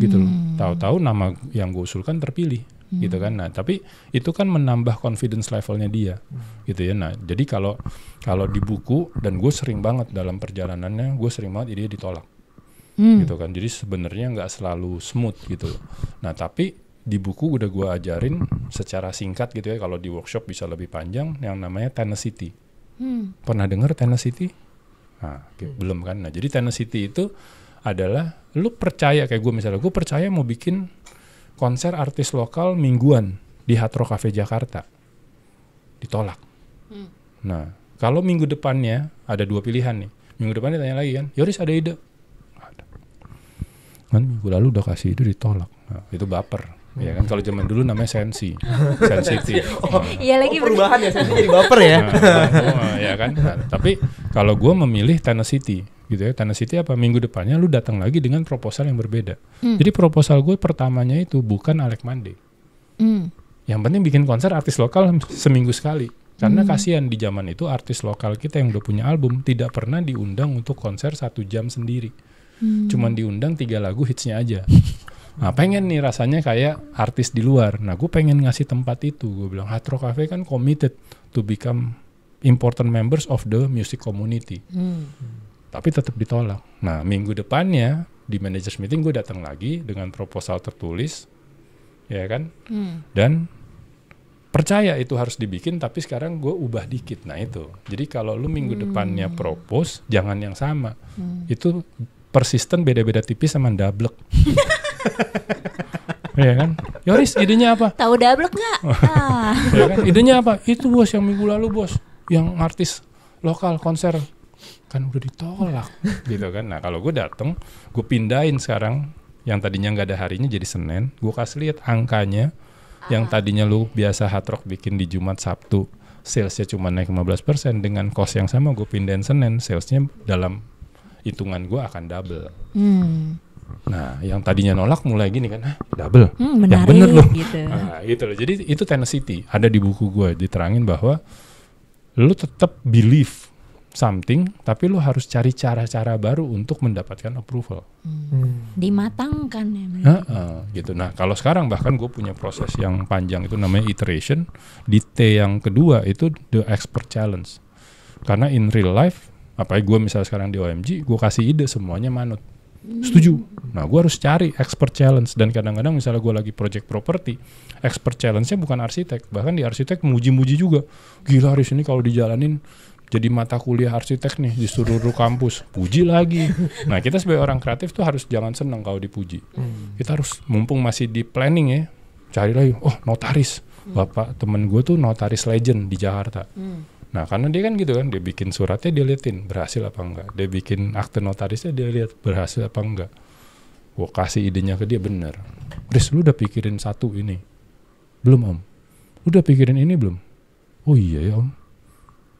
gitu loh. Tahu-tahu nama yang gue usulkan terpilih gitu kan. Nah tapi itu kan menambah confidence levelnya dia gitu ya. Nah jadi kalau di buku, dan gue sering banget dalam perjalanannya, gue sering banget ide ditolak gitu kan. Jadi sebenarnya nggak selalu smooth gitu. Nah tapi di buku udah gue ajarin secara singkat gitu ya, kalau di workshop bisa lebih panjang, yang namanya Tenacity. Pernah dengar Tenacity? Nah, belum kan? Nah jadi Tenacity itu adalah lu percaya, kayak gue misalnya, gue percaya mau bikin konser artis lokal mingguan di Hard Rock Cafe Jakarta, ditolak. Nah kalau minggu depannya ada 2 pilihan nih, minggu depannya tanya lagi kan, Yoris ada ide? Ada. Kan minggu lalu udah kasih ide ditolak. Nah, itu baper. Ya kan, kalau zaman dulu namanya sensitif. Iya lagi perubahan ya, sensi jadi baper ya. Ya kan. Nah, tapi kalau gue memilih Tenacity gitu ya, Tenacity apa, minggu depannya lu datang lagi dengan proposal yang berbeda. Jadi proposal gue pertamanya itu bukan Alec Mande. Yang penting bikin konser artis lokal seminggu sekali. Karena kasihan di zaman itu artis lokal kita yang udah punya album tidak pernah diundang untuk konser 1 jam sendiri. Cuman diundang 3 lagu hitsnya aja. Nah pengen nih rasanya kayak artis di luar. Nah gue pengen ngasih tempat itu. Gue bilang Hard Rock Cafe kan committed to become important members of the music community. Tapi tetap ditolak. Nah minggu depannya di managers meeting gue datang lagi dengan proposal tertulis, ya kan? Dan percaya itu harus dibikin, tapi sekarang gue ubah dikit. Nah itu. Jadi kalau lu minggu depannya propose, jangan yang sama. Itu persisten beda-beda tipis sama dablek. Ya kan? Yoris, idenya apa? Tahu dablek nggak? Ya kan? Idenya apa? Itu bos yang minggu lalu bos, yang artis lokal konser kan udah ditolak, gitu kan? Nah kalau gue dateng, gue pindahin sekarang yang tadinya nggak ada harinya jadi Senin, gue kasih lihat angkanya, yang tadinya lu biasa Hard Rock bikin di Jumat Sabtu, salesnya cuma naik 15%, dengan cost yang sama gue pindahin Senin, salesnya dalam hitungan gue akan double. Nah, yang tadinya nolak mulai gini kan, double. Yang bener loh. Gitu. Nah, gitu loh. Jadi itu Tenacity. Ada di buku gue diterangin bahwa lu tetap believe something, tapi lu harus cari cara-cara baru untuk mendapatkan approval. Dimatangkan ya. Gitu. Nah, kalau sekarang bahkan gue punya proses yang panjang itu namanya iteration. Di T yang kedua itu the expert challenge. Karena in real life, apalagi gue misalnya sekarang di OMG, gue kasih ide semuanya manut. Setuju. Nah gue harus cari expert challenge. Dan kadang-kadang misalnya gue lagi project property, expert challenge-nya bukan arsitek. Bahkan di arsitek muji-muji juga. Gila Haris ini kalau dijalanin jadi mata kuliah arsitek nih di seluruh kampus. Puji lagi. Nah kita sebagai orang kreatif tuh harus jangan senang kalau dipuji. Kita harus, mumpung masih di planning ya, cari lagi, oh notaris. Bapak temen gue tuh notaris legend di Jakarta. Nah karena dia kan gitu kan, dia bikin suratnya dia liatin berhasil apa enggak, dia bikin akte notarisnya dia lihat berhasil apa enggak. Gue kasih idenya ke dia, bener. Riz, lu udah pikirin 1 ini? Belum om. Udah pikirin ini belum? Oh iya ya om.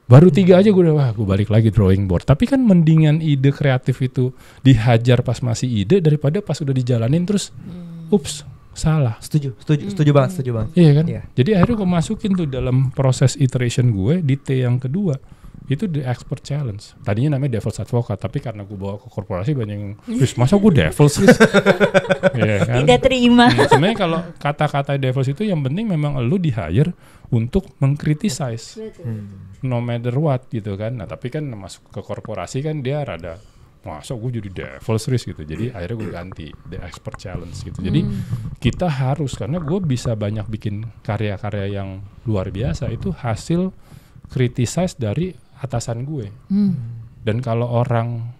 Baru 3 aja gue udah, wah gue balik lagi drawing board. Tapi kan mendingan ide kreatif itu dihajar pas masih ide daripada pas udah dijalanin terus, ups, salah. Setuju banget. Iya kan? Yeah. Jadi akhirnya gue masukin tuh dalam proses iteration gue di T yang kedua itu the expert challenge. Tadinya namanya devil's advocate, tapi karena gue bawa ke korporasi banyak yang, masa gue devil's? Yeah, kan? Tidak terima. Sebenarnya kalau kata-kata devil's itu yang penting memang lu di hire untuk mengkritisize, no matter what gitu kan. Nah tapi kan masuk ke korporasi kan dia rada, masa gue jadi devil's risk gitu. Jadi akhirnya gue ganti the expert challenge gitu. Jadi kita harus, karena gue bisa banyak bikin karya-karya yang luar biasa itu hasil criticize dari atasan gue. Dan kalau orang,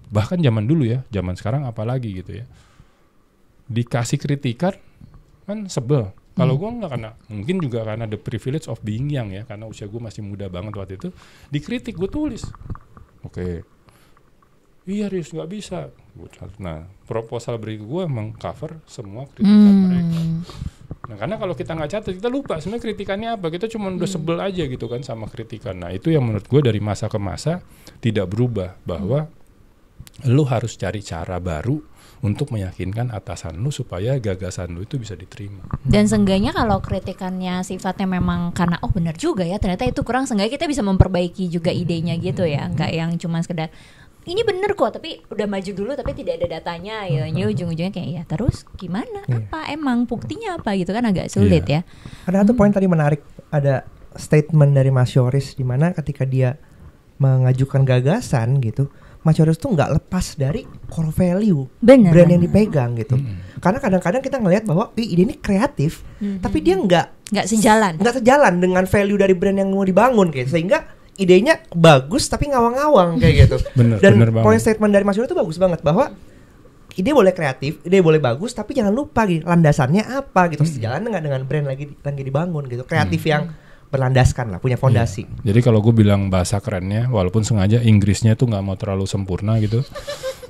bahkan zaman dulu ya, zaman sekarang apalagi gitu ya, dikasih kritikan kan sebel. Kalau gue nggak, karena mungkin juga karena the privilege of being young ya, karena usia gue masih muda banget waktu itu, dikritik gue tulis, oke, iya Riz nggak bisa. Nah proposal berikut gue mengcover semua kritikan mereka. Nah karena kalau kita nggak catat, kita lupa sebenarnya kritikannya apa, kita cuma udah sebel aja gitu kan sama kritikan. Nah itu yang menurut gue dari masa ke masa tidak berubah, bahwa lu harus cari cara baru untuk meyakinkan atasan lu supaya gagasan lu itu bisa diterima. Dan seenggaknya kalau kritikannya sifatnya memang karena benar juga ya, ternyata itu kurang, seenggaknya kita bisa memperbaiki juga idenya gitu ya, nggak yang cuma sekedar ini bener kok tapi udah maju dulu tapi tidak ada datanya ya, ujung-ujungnya kayak ya terus gimana, apa emang buktinya apa gitu kan, agak sulit ya. Ada satu poin tadi menarik, ada statement dari Mas Yoris di mana ketika dia mengajukan gagasan gitu, Mas Yoris tuh nggak lepas dari core value brand yang dipegang gitu. Karena kadang-kadang kita ngelihat bahwa ide ini kreatif, tapi dia nggak sejalan dengan value dari brand yang mau dibangun gitu, sehingga idenya bagus tapi ngawang-ngawang kayak gitu. Dan poin statement dari Mas Yoris itu bagus banget, bahwa ide boleh kreatif, ide boleh bagus, tapi jangan lupa gitu landasannya apa gitu, sejalan nggak dengan brand lagi dibangun gitu, kreatif yang berlandaskan lah, punya fondasi. Jadi kalau gue bilang bahasa kerennya, walaupun sengaja Inggrisnya tuh nggak mau terlalu sempurna gitu,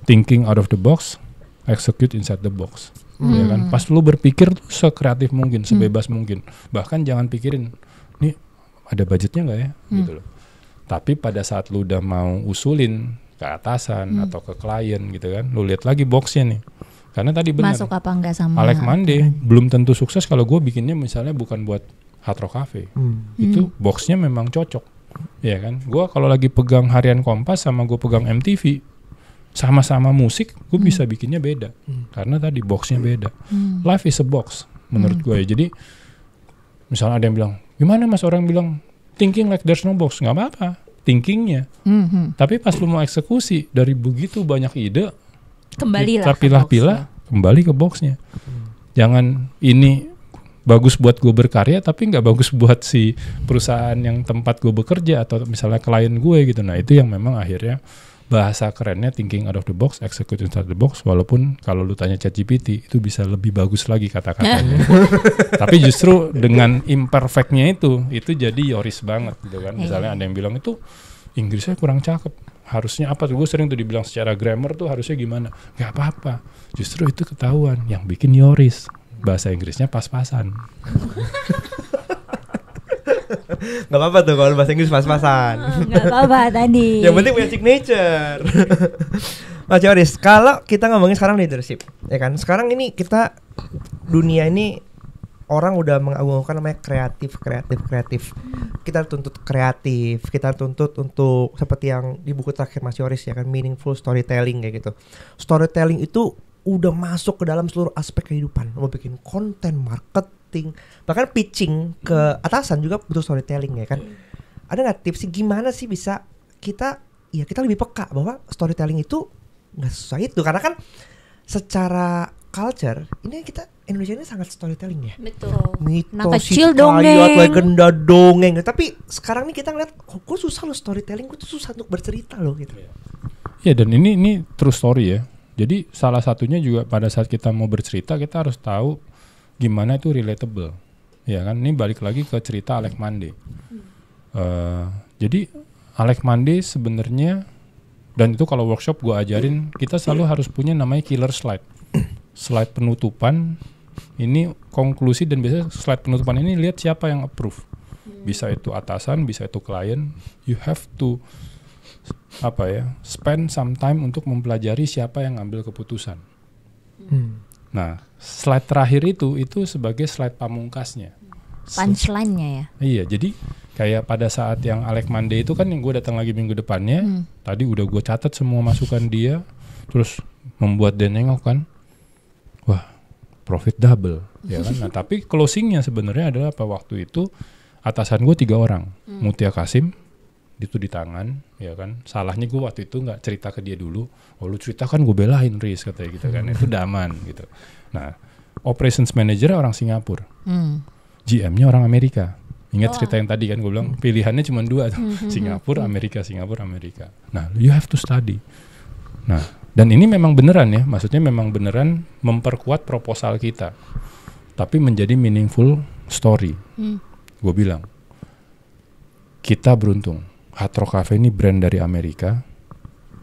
thinking out of the box, execute inside the box. Ya kan, pas lu berpikir tuh sekreatif mungkin, sebebas mungkin, bahkan jangan pikirin nih ada budgetnya nggak ya, gitu loh. Tapi pada saat lu udah mau usulin ke atasan atau ke klien gitu kan, lu lihat lagi boxnya nih. Karena tadi benar, masuk apa enggak sama Alec Mande belum tentu sukses kalau gue bikinnya misalnya bukan buat Hard Rock Cafe. Itu boxnya memang cocok. Ya kan? Gue kalau lagi pegang Harian Kompas sama gue pegang MTV, sama-sama musik, gue bisa bikinnya beda. Karena tadi boxnya beda. Life is a box menurut gue ya. Jadi misalnya ada yang bilang, gimana Mas, orang bilang thinking like there's no box, nggak apa-apa, thinkingnya. Tapi pas lu mau eksekusi dari begitu banyak ide, kembalilah pilah-pilah, kembali ke boxnya. Jangan ini bagus buat gue berkarya, tapi nggak bagus buat si perusahaan yang tempat gue bekerja atau misalnya klien gue gitu. Nah itu yang memang akhirnya bahasa kerennya thinking out of the box, execute inside the box. Walaupun kalau lu tanya ChatGPT itu bisa lebih bagus lagi kata-katanya. Tapi justru dengan imperfectnya itu jadi Yoris banget gitu kan. Misalnya ada yang bilang itu Inggrisnya kurang cakep, harusnya apa tuh, gue sering tuh dibilang secara grammar tuh harusnya gimana. Gak apa-apa, justru itu ketahuan yang bikin Yoris, bahasa Inggrisnya pas-pasan. Gak apa-apa tuh kalau bahasa Inggris pas-pasan. Gak apa-apa tadi. Yang penting punya signature. Mas Yoris, kalau kita ngomongin sekarang leadership, ya kan? Sekarang ini kita, dunia ini orang udah mengagungkan namanya kreatif. Kita tuntut kreatif, kita tuntut untuk seperti yang di buku terakhir Mas Yoris ya kan, meaningful storytelling kayak gitu. Storytelling itu udah masuk ke dalam seluruh aspek kehidupan. Mau bikin konten, marketing, bahkan pitching ke atasan juga butuh storytelling ya kan. Ada nggak tips sih gimana sih bisa kita lebih peka bahwa storytelling itu nggak susah itu, karena kan secara culture ini kita Indonesia ini sangat storytelling ya. Betul. Mitos, kecil dongeng, legenda dongeng. Tapi sekarang nih kita ngeliat, gue susah loh storytelling, gue tuh susah untuk bercerita loh gitu. Ya dan ini true story ya. Jadi salah satunya juga pada saat kita mau bercerita kita harus tahu gimana itu relatable. Ya kan, ini balik lagi ke cerita Alec Mande. Jadi Alec Mande sebenarnya, dan itu kalau workshop gue ajarin, kita selalu harus punya namanya killer slide. Slide penutupan, ini konklusi, dan biasanya slide penutupan ini lihat siapa yang approve. Bisa itu atasan, bisa itu klien. You have to spend some time untuk mempelajari siapa yang ngambil keputusan. Nah, slide terakhir itu sebagai slide pamungkasnya. Punchline-nya ya. Iya, jadi kayak pada saat yang Alec Mande itu kan yang gue datang lagi minggu depannya, tadi udah gue catat semua masukan dia, terus membuat dia nengok kan, wah profit double, ya kan. Nah tapi closingnya sebenarnya adalah apa, waktu itu atasan gue 3 orang, Mutia Kasim itu di tangan, ya kan. Salahnya gue waktu itu nggak cerita ke dia dulu. Oh lu cerita kan gue belain Riz katanya gitu kan, itu daman gitu. Nah operations manager orang Singapura, GM-nya orang Amerika. Ingat cerita yang tadi kan gue bilang pilihannya cuma 2 tuh, Singapura, Amerika. Nah you have to study. Nah dan ini memang beneran ya, maksudnya memang beneran memperkuat proposal kita. tapi menjadi meaningful story. Gue bilang, kita beruntung. Hard Rock Cafe ini brand dari Amerika.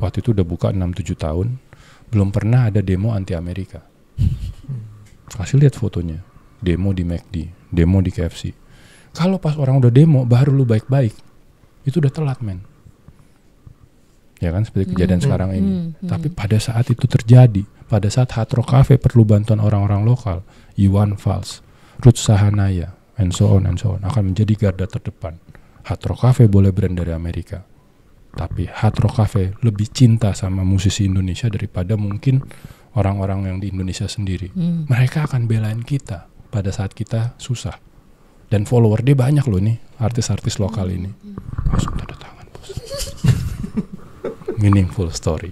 Waktu itu udah buka 6-7 tahun. Belum pernah ada demo anti Amerika. Kasih lihat fotonya. Demo di McD, demo di KFC. Kalau pas orang udah demo, baru lu baik-baik. Itu udah telat, men. Ya kan, seperti kejadian sekarang ini. Tapi pada saat itu terjadi, pada saat Hard Rock Cafe perlu bantuan orang-orang lokal, Iwan Fals, Ruth Sahanaya, and so on, akan menjadi garda terdepan. Hard Rock Cafe boleh brand dari Amerika, tapi Hard Rock Cafe lebih cinta sama musisi Indonesia daripada mungkin orang-orang yang di Indonesia sendiri. Mereka akan belain kita pada saat kita susah. Dan follower dia banyak loh nih, artis-artis lokal ini. Langsung tanda tangan, bos. Meaningful story.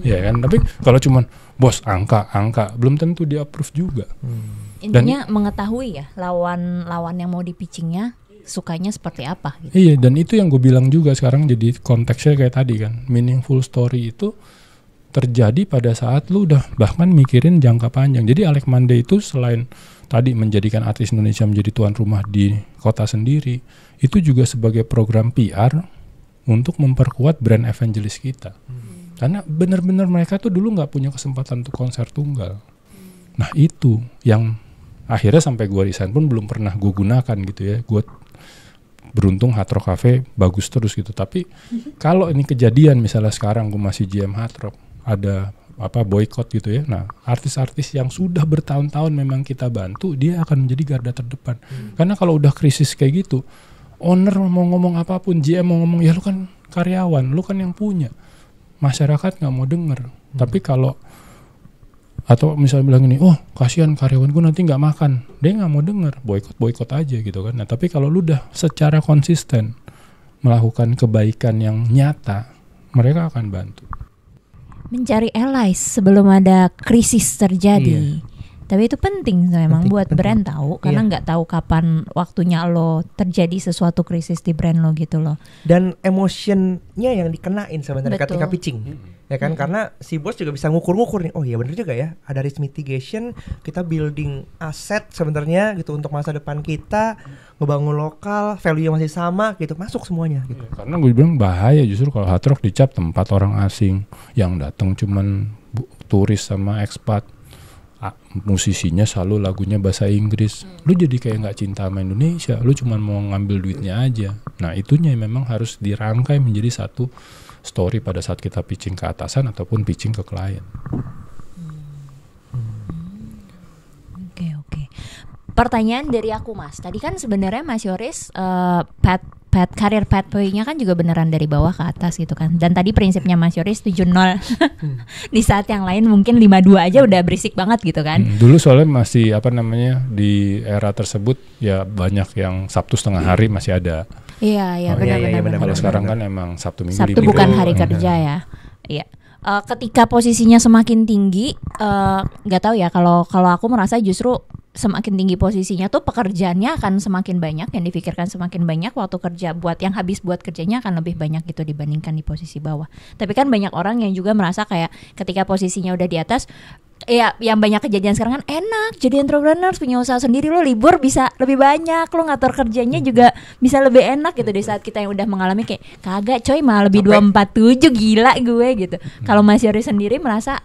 Ya kan, tapi kalau cuman bos angka, belum tentu di approve juga. Intinya mengetahui ya lawan yang mau di-pitchingnya sukanya seperti apa gitu. Iya, dan itu yang gue bilang juga sekarang, jadi konteksnya kayak tadi kan, meaningful story itu terjadi pada saat lu udah bahkan mikirin jangka panjang. Jadi Alec Mande itu selain tadi menjadikan artis Indonesia menjadi tuan rumah di kota sendiri, itu juga sebagai program PR untuk memperkuat brand evangelis kita. Karena benar-benar mereka tuh dulu nggak punya kesempatan untuk konser tunggal. Nah itu yang akhirnya sampai gue resign pun belum pernah gue gunakan gitu ya. Gue beruntung Hard Rock Cafe bagus terus gitu. Tapi kalau ini kejadian misalnya sekarang gue masih GM Hard Rock, ada boykot gitu ya. Nah, artis-artis yang sudah bertahun-tahun memang kita bantu, dia akan menjadi garda terdepan. Karena kalau udah krisis kayak gitu, owner mau ngomong apapun, GM mau ngomong, ya lu kan karyawan, lu kan yang punya. Masyarakat nggak mau denger. Tapi kalau atau misalnya bilang ini, oh kasihan karyawanku nanti nggak makan, dia nggak mau denger, boykot aja gitu kan. Nah, tapi kalau lu udah secara konsisten melakukan kebaikan yang nyata, mereka akan bantu. Mencari allies sebelum ada krisis terjadi. Tapi itu penting memang buat brand tahu, karena nggak tahu kapan waktunya lo terjadi sesuatu krisis di brand lo gitu loh. Dan emotionnya yang dikenain sebenarnya ketika pitching. Ya kan, karena si bos juga bisa ngukur nih. Oh iya benar juga ya, ada risk mitigation, kita building aset sebenarnya gitu untuk masa depan kita, ngebangun lokal, value masih sama gitu, masuk semuanya gitu. Karena gue bilang bahaya justru kalau Hard Rock dicap tempat orang asing, yang datang cuman turis sama ekspat. Musisinya selalu lagunya bahasa Inggris. Lu jadi kayak nggak cinta sama Indonesia, lu cuman mau ngambil duitnya aja. Nah itunya memang harus dirangkai menjadi satu story pada saat kita pitching ke atasan ataupun pitching ke klien. Oke. Pertanyaan dari aku Mas. Tadi kan sebenarnya Mas Yoris karir pathway-nya kan juga beneran dari bawah ke atas gitu kan. Dan tadi prinsipnya Mas Yoris 7-0. Di saat yang lain mungkin 5-2 aja udah berisik banget gitu kan. Dulu soalnya masih di era tersebut ya banyak yang Sabtu setengah hari masih ada. Iya, benar. Kalau sekarang kan emang Sabtu Minggu. Sabtu bukan hari kerja ya. Iya. Ketika posisinya semakin tinggi, nggak tahu ya. Kalau aku merasa justru semakin tinggi posisinya tuh pekerjaannya akan semakin banyak, yang difikirkan semakin banyak, waktu kerja yang habis buat kerjanya akan lebih banyak gitu dibandingkan di posisi bawah. Tapi kan banyak orang yang juga merasa kayak ketika posisinya udah di atas, ya yang banyak kejadian sekarang kan enak jadi entrepreneur, punya usaha sendiri, lo libur bisa lebih banyak, lo ngatur kerjanya juga bisa lebih enak gitu. Di saat kita yang udah mengalami kayak kagak coy, malah lebih 247 gila gue gitu. Kalau Mas Yoris sendiri merasa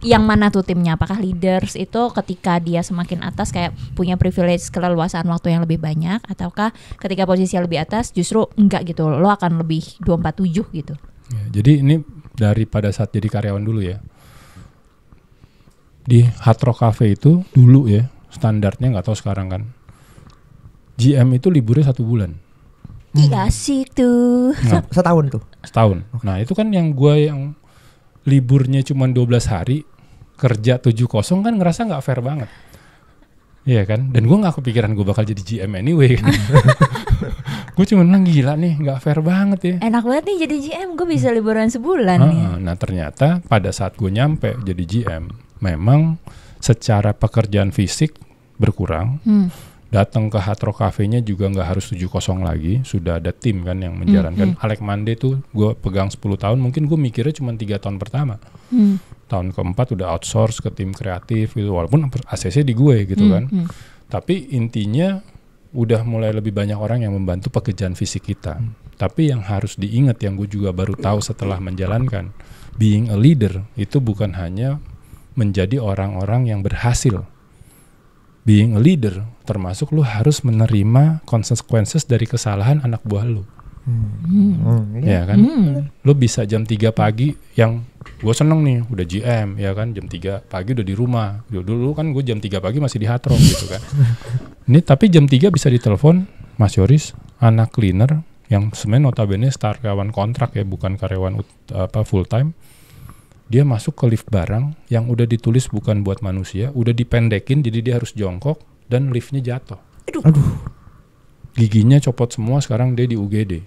yang mana tuh timnya? Apakah leaders itu ketika dia semakin atas kayak punya privilege keleluasaan waktu yang lebih banyak, ataukah ketika posisi lebih atas justru enggak gitu, lo akan lebih 247 gitu? Ya, jadi ini daripada saat jadi karyawan dulu ya. Di Hard Rock Cafe itu dulu ya standarnya, nggak tahu sekarang kan, GM itu liburnya 1 bulan. Iya asik tuh. Nah, setahun. Nah itu kan yang liburnya cuma 12 hari, kerja 7-0 kan ngerasa nggak fair banget. Iya kan, dan gue nggak kepikiran gue bakal jadi GM anyway kan. Gue cuma bilang gila nih, nggak fair banget ya. Enak banget nih jadi GM, gue bisa liburan sebulan nih. Nah ternyata pada saat gue nyampe jadi GM, memang secara pekerjaan fisik berkurang, Datang ke Hard Rock Cafe-nya juga nggak harus 7-0 lagi, sudah ada tim kan yang menjalankan. Alec Mande tuh gue pegang 10 tahun, mungkin gue mikirnya cuma 3 tahun pertama. Tahun keempat udah outsource ke tim kreatif gitu, walaupun ACC di gue gitu kan. Tapi intinya udah mulai lebih banyak orang yang membantu pekerjaan fisik kita. Tapi yang harus diingat, yang gue juga baru tahu setelah menjalankan, being a leader itu bukan hanya menjadi orang-orang yang berhasil. Being a leader termasuk lu harus menerima consequences dari kesalahan anak buah lu. Ya kan? Lu bisa jam 3 pagi, yang gue seneng nih udah GM ya kan, jam 3 pagi udah di rumah. Dulu kan gue jam 3 pagi masih di Hard Rock gitu kan. Ini tapi jam 3 bisa ditelepon, Mas Yoris, anak cleaner yang sebenarnya notabene karyawan kontrak ya, bukan karyawan full time. Dia masuk ke lift barang yang udah ditulis bukan buat manusia, udah dipendekin jadi dia harus jongkok dan liftnya jatuh. Aduh. Giginya copot semua, sekarang dia di UGD.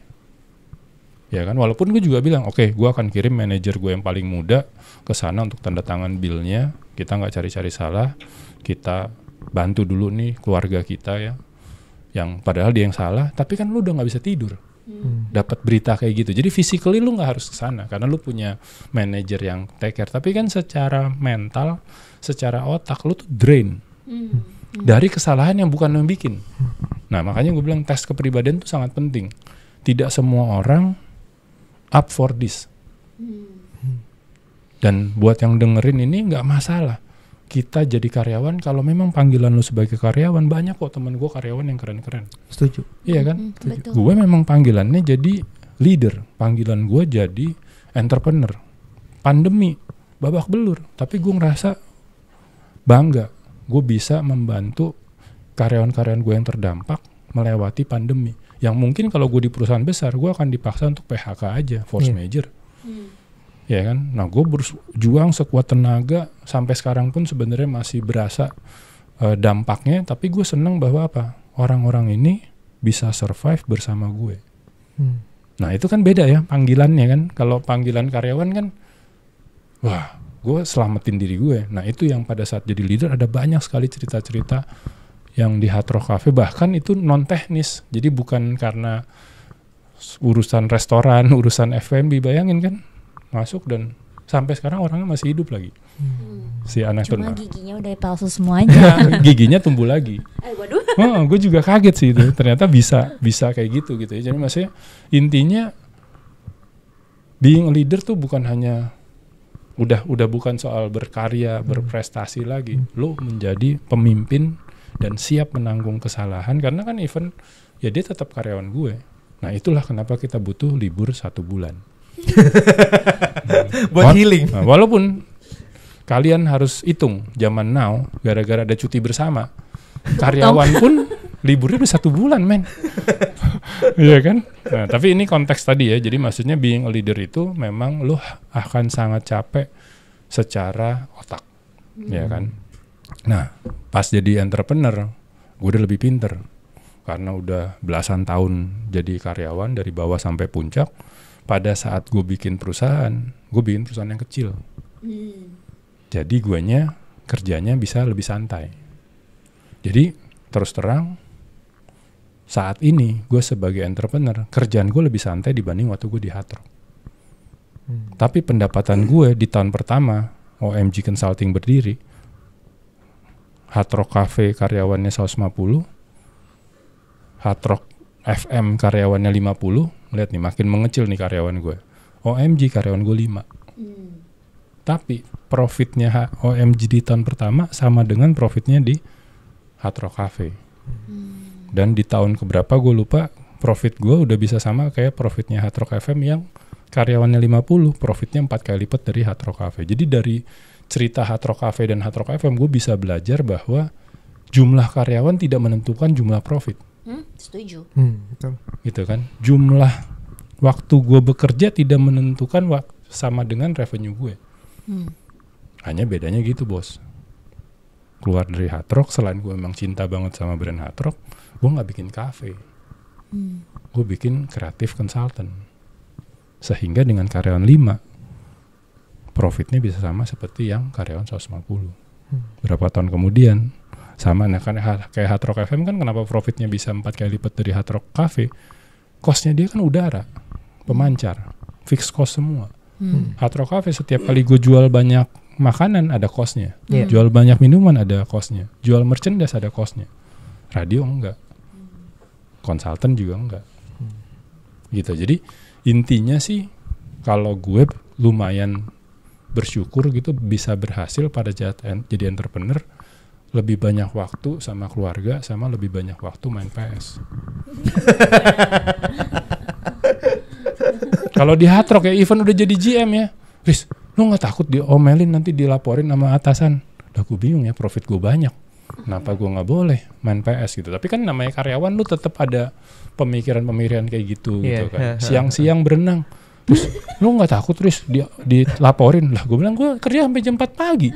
Ya kan, walaupun gue juga bilang, oke, gue akan kirim manajer gue yang paling muda ke sana untuk tanda tangan bill-nya. Kita nggak cari-cari salah, kita bantu dulu nih keluarga kita ya, yang padahal dia yang salah, tapi kan lu udah nggak bisa tidur. Dapat berita kayak gitu, jadi physically lu nggak harus kesana karena lu punya manajer yang take care, tapi kan secara mental, secara otak lu tuh drain dari kesalahan yang bukan lu yang bikin. Nah makanya gue bilang tes kepribadian tuh sangat penting. Tidak semua orang up for this. Dan buat yang dengerin ini nggak masalah kita jadi karyawan, kalau memang panggilan lu sebagai karyawan, banyak kok temen gue karyawan yang keren-keren. Setuju. Iya kan? Betul. Gue memang panggilannya jadi leader, panggilan gue jadi entrepreneur. Pandemi, babak belur, tapi gue ngerasa bangga. Gue bisa membantu karyawan-karyawan gue yang terdampak melewati pandemi. Yang mungkin kalau gue di perusahaan besar, gue akan dipaksa untuk PHK aja, force major. Ya kan, nah gue berjuang sekuat tenaga sampai sekarang pun sebenarnya masih berasa dampaknya, tapi gue seneng bahwa apa, orang-orang ini bisa survive bersama gue. Nah itu kan beda ya panggilannya kan. Kalau panggilan karyawan kan, wah gue selamatin diri gue. Nah itu yang pada saat jadi leader ada banyak sekali cerita-cerita yang di Hard Rock Cafe, bahkan itu non teknis, jadi bukan karena urusan restoran, urusan F&B, bayangin kan, masuk dan sampai sekarang orangnya masih hidup lagi. Si anak itu. Cuma giginya udah palsu semua aja. Giginya tumbuh lagi. Waduh. Oh, gue juga kaget sih itu. Ternyata bisa kayak gitu ya. Jadi maksudnya intinya being a leader tuh bukan hanya udah bukan soal berkarya, berprestasi lagi. Lo menjadi pemimpin dan siap menanggung kesalahan, karena kan even ya dia tetap karyawan gue. Nah itulah kenapa kita butuh libur 1 bulan. Buat healing. Nah, walaupun kalian harus hitung zaman now, gara-gara ada cuti bersama, karyawan pun liburnya udah 1 bulan men. Iya kan? Nah, tapi ini konteks tadi ya, jadi maksudnya being a leader itu memang lo akan sangat capek secara otak, ya kan? Nah pas jadi entrepreneur gue udah lebih pinter, karena udah belasan tahun jadi karyawan dari bawah sampai puncak. Pada saat gue bikin perusahaan yang kecil. Jadi guanya kerjanya bisa lebih santai. Jadi terus terang, saat ini gue sebagai entrepreneur, kerjaan gue lebih santai dibanding waktu gue di Hard Rock. Tapi pendapatan gue di tahun pertama OMG Consulting berdiri, Hard Rock Cafe karyawannya 150, Hard Rock FM karyawannya 50, lihat nih makin mengecil nih karyawan gue. OMG karyawan gue 5. Tapi profitnya OMG di tahun pertama sama dengan profitnya di Hard Rock Cafe. Dan di tahun keberapa gue lupa, profit gue udah bisa sama kayak profitnya Hard Rock FM yang karyawannya 50, profitnya 4 kali lipat dari Hard Rock Cafe. Jadi dari cerita Hard Rock Cafe dan Hard Rock FM gue bisa belajar bahwa jumlah karyawan tidak menentukan jumlah profit. Setuju. Betul. Gitu kan, jumlah waktu gue bekerja tidak menentukan sama dengan revenue gue. Hanya bedanya gitu bos. Keluar dari Hard Rock, selain gue memang cinta banget sama brand Hard Rock, gue nggak bikin cafe, gue bikin creative consultant. Sehingga dengan karyawan 5, profitnya bisa sama seperti yang karyawan 150. Berapa tahun kemudian Sama, nah kan kayak Hard Rock FM kan kenapa profitnya bisa 4 kali lipat dari Hard Rock Cafe? Cost-nya dia kan udara, pemancar, fixed cost semua. Hard Rock Cafe setiap kali gue jual banyak makanan ada cost-nya, jual banyak minuman ada cost-nya, jual merchandise ada cost-nya. Radio enggak, konsultan juga enggak, gitu. Jadi intinya sih kalau gue lumayan bersyukur gitu bisa berhasil pada jadi entrepreneur, lebih banyak waktu sama keluarga, sama lebih banyak waktu main PS. Kalau di Hard Rock ya, Ivan udah jadi GM ya, Riz, lu nggak takut diomelin nanti dilaporin sama atasan? Udah gue bingung ya, profit gue banyak, kenapa gue nggak boleh main PS gitu? Tapi kan namanya karyawan, lu tetap ada pemikiran kayak gitu, gitu kan. Siang-siang berenang, terus lu nggak takut Riz dilaporin? Lah gue bilang gue kerja sampai jam 4 pagi.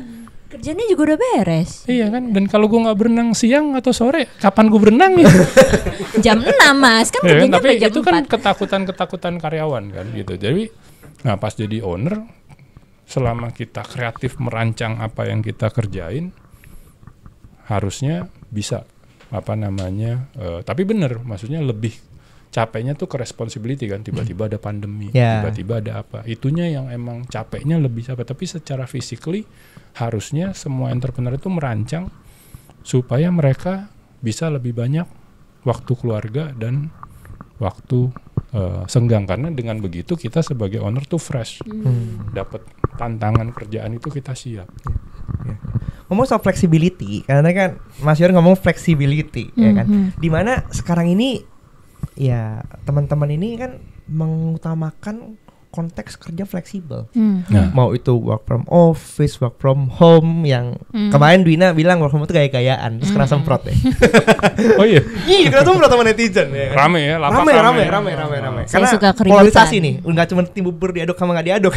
Kerjanya juga udah beres. Iya kan, dan kalau gue nggak berenang siang atau sore, kapan gue berenang ya? Jam 6 Mas, kan Ya, kerjanya tapi sampai jam itu 4. kan ketakutan karyawan kan gitu. Jadi, nah pas jadi owner, selama kita kreatif merancang apa yang kita kerjain, harusnya bisa tapi bener, maksudnya lebih capeknya tuh ke responsibility kan, tiba-tiba ada pandemi, tiba-tiba ada apa, itunya yang emang capeknya lebih capek. Tapi secara physically harusnya semua entrepreneur itu merancang supaya mereka bisa lebih banyak waktu keluarga dan waktu senggang, karena dengan begitu kita sebagai owner tuh fresh, dapat tantangan kerjaan itu kita siap. Ngomong soal flexibility, karena kan Mas Yoris ngomong flexibility, ya kan, dimana sekarang ini ya teman-teman ini kan mengutamakan konteks kerja fleksibel. Mau itu work from office, work from home, yang kemarin Dwina bilang work from home itu gaya-gayaan, terus kena semprot ya. Oh iya. Iya, kena semprot sama netizen ya kan? Rame ya, lapak rame. Saya Karena suka keributan. polarisasi nih, nggak cuma tim bubur diaduk sama nggak diaduk.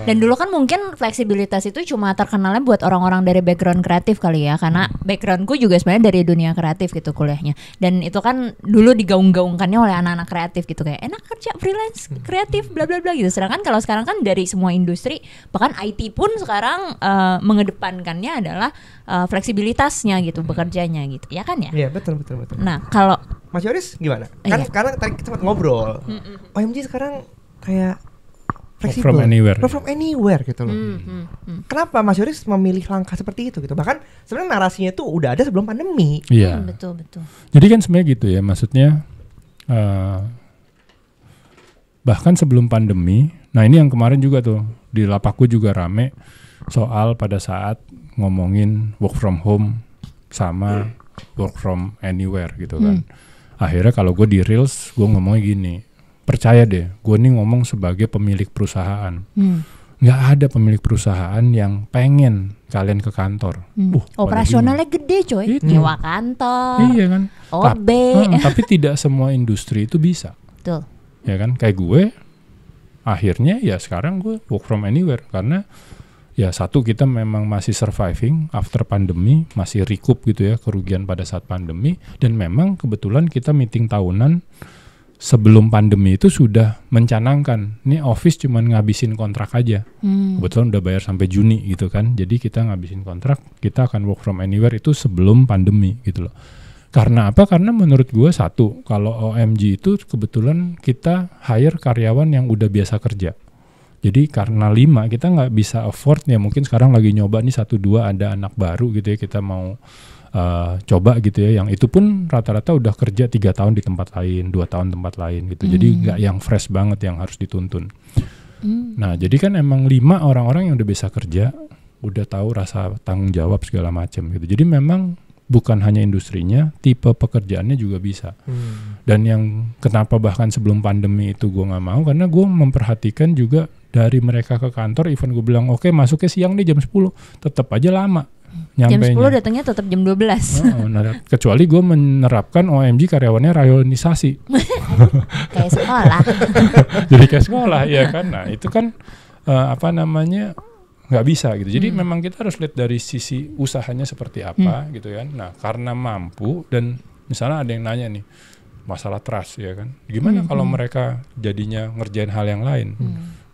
Dan dulu kan mungkin fleksibilitas itu cuma terkenalnya buat orang-orang dari background kreatif kali ya, karena backgroundku juga sebenarnya dari dunia kreatif gitu kuliahnya. Dan itu kan dulu digaung-gaungkannya oleh anak-anak kreatif gitu, kayak enak kerja freelance kreatif bla bla bla gitu. Sedangkan kalau sekarang kan dari semua industri, bahkan IT pun sekarang mengedepankannya adalah fleksibilitasnya gitu, bekerjanya gitu, ya kan ya? Iya, betul. Nah, kalau Mas Yoris gimana? Kan karena tadi kita sempat ngobrol, OMG sekarang kayak fleksibel, work from anywhere gitu loh. Kenapa Mas Yoris memilih langkah seperti itu gitu? Bahkan sebenarnya narasinya itu udah ada sebelum pandemi. Iya. Betul. Jadi kan sebenarnya gitu ya, maksudnya bahkan sebelum pandemi. Nah ini yang kemarin juga tuh di lapakku juga rame soal pada saat ngomongin work from home sama work from anywhere gitu kan. Akhirnya kalau gue di Reels gue ngomongnya gini, percaya deh, gue nih ngomong sebagai pemilik perusahaan. Nggak ada pemilik perusahaan yang pengen kalian ke kantor. Operasionalnya gede coy, nyewa kantor, iya kan. OB. Tapi tidak semua industri itu bisa. Betul. Ya kan, kayak gue akhirnya ya sekarang gue work from anywhere, karena ya satu, kita memang masih surviving after pandemi, masih recoup gitu ya kerugian pada saat pandemi, dan memang kebetulan kita meeting tahunan sebelum pandemi itu sudah mencanangkan nih office cuman ngabisin kontrak aja. Kebetulan udah bayar sampai Juni gitu kan, jadi kita ngabisin kontrak, kita akan work from anywhere itu sebelum pandemi gitu loh. Karena apa? Karena menurut gue satu, kalau OMG itu kebetulan kita hire karyawan yang udah biasa kerja. Jadi karena 5 kita nggak bisa afford ya, mungkin sekarang lagi nyoba nih 1-2 ada anak baru gitu ya, kita mau coba gitu ya, yang itu pun rata-rata udah kerja 3 tahun di tempat lain, 2 tahun tempat lain gitu. Jadi nggak yang fresh banget yang harus dituntun. Nah jadi kan emang 5 orang-orang yang udah biasa kerja, udah tahu rasa tanggung jawab segala macam gitu. Jadi memang bukan hanya industrinya, tipe pekerjaannya juga bisa. Dan yang kenapa bahkan sebelum pandemi itu gue nggak mau, karena gue memperhatikan juga dari mereka ke kantor, even gue bilang oke, masuknya siang nih jam 10, tetap aja lama nyampainya. Jam 10 datangnya tetap jam 12. Nah, kecuali gue menerapkan OMG karyawannya rayonisasi. Kayak sekolah. Jadi kayak sekolah ya kan. Nah itu kan nggak bisa gitu. Jadi memang kita harus lihat dari sisi usahanya seperti apa gitu kan. Nah karena mampu, dan misalnya ada yang nanya nih masalah trust ya kan, gimana kalau mereka jadinya ngerjain hal yang lain?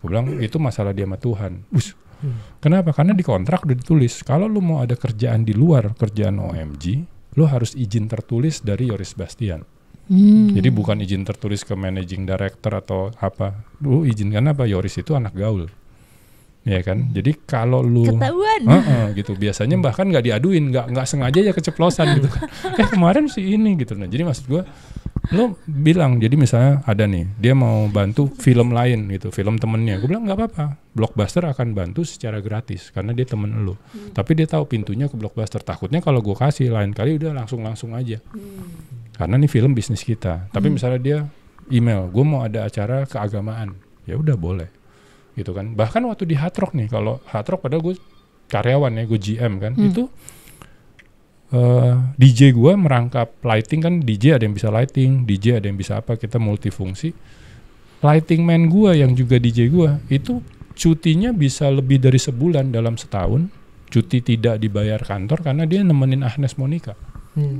Gue bilang itu masalah dia sama Tuhan. Kenapa? Karena di kontrak udah ditulis kalau lu mau ada kerjaan di luar kerjaan OMG, lu harus izin tertulis dari Yoris Bastian. Jadi bukan izin tertulis ke managing director atau apa. Lu izinkan apa? Yoris itu anak gaul. Ya kan, jadi kalau lu ketahuan gitu, biasanya bahkan nggak diaduin, nggak sengaja ya keceplosan gitu. Kemarin sih ini gitu. Nah, jadi maksud gue, lo bilang, jadi misalnya ada nih, dia mau bantu film lain gitu, film temennya, gue bilang nggak apa-apa, Blockbuster akan bantu secara gratis karena dia temen lo. Tapi dia tahu pintunya ke Blockbuster. Takutnya kalau gue kasih lain kali udah langsung aja, karena nih film bisnis kita. Tapi misalnya dia email, gue mau ada acara keagamaan, ya udah boleh. Gitu kan. Bahkan waktu di Hard Rock nih, kalau Hard Rock padahal gue karyawan ya, gue GM kan, itu DJ gue merangkap lighting kan, DJ ada yang bisa lighting, DJ ada yang bisa apa, kita multifungsi. Lighting man gue yang juga DJ gue, itu cutinya bisa lebih dari sebulan dalam setahun, cuti tidak dibayar kantor karena dia nemenin Agnes Monica.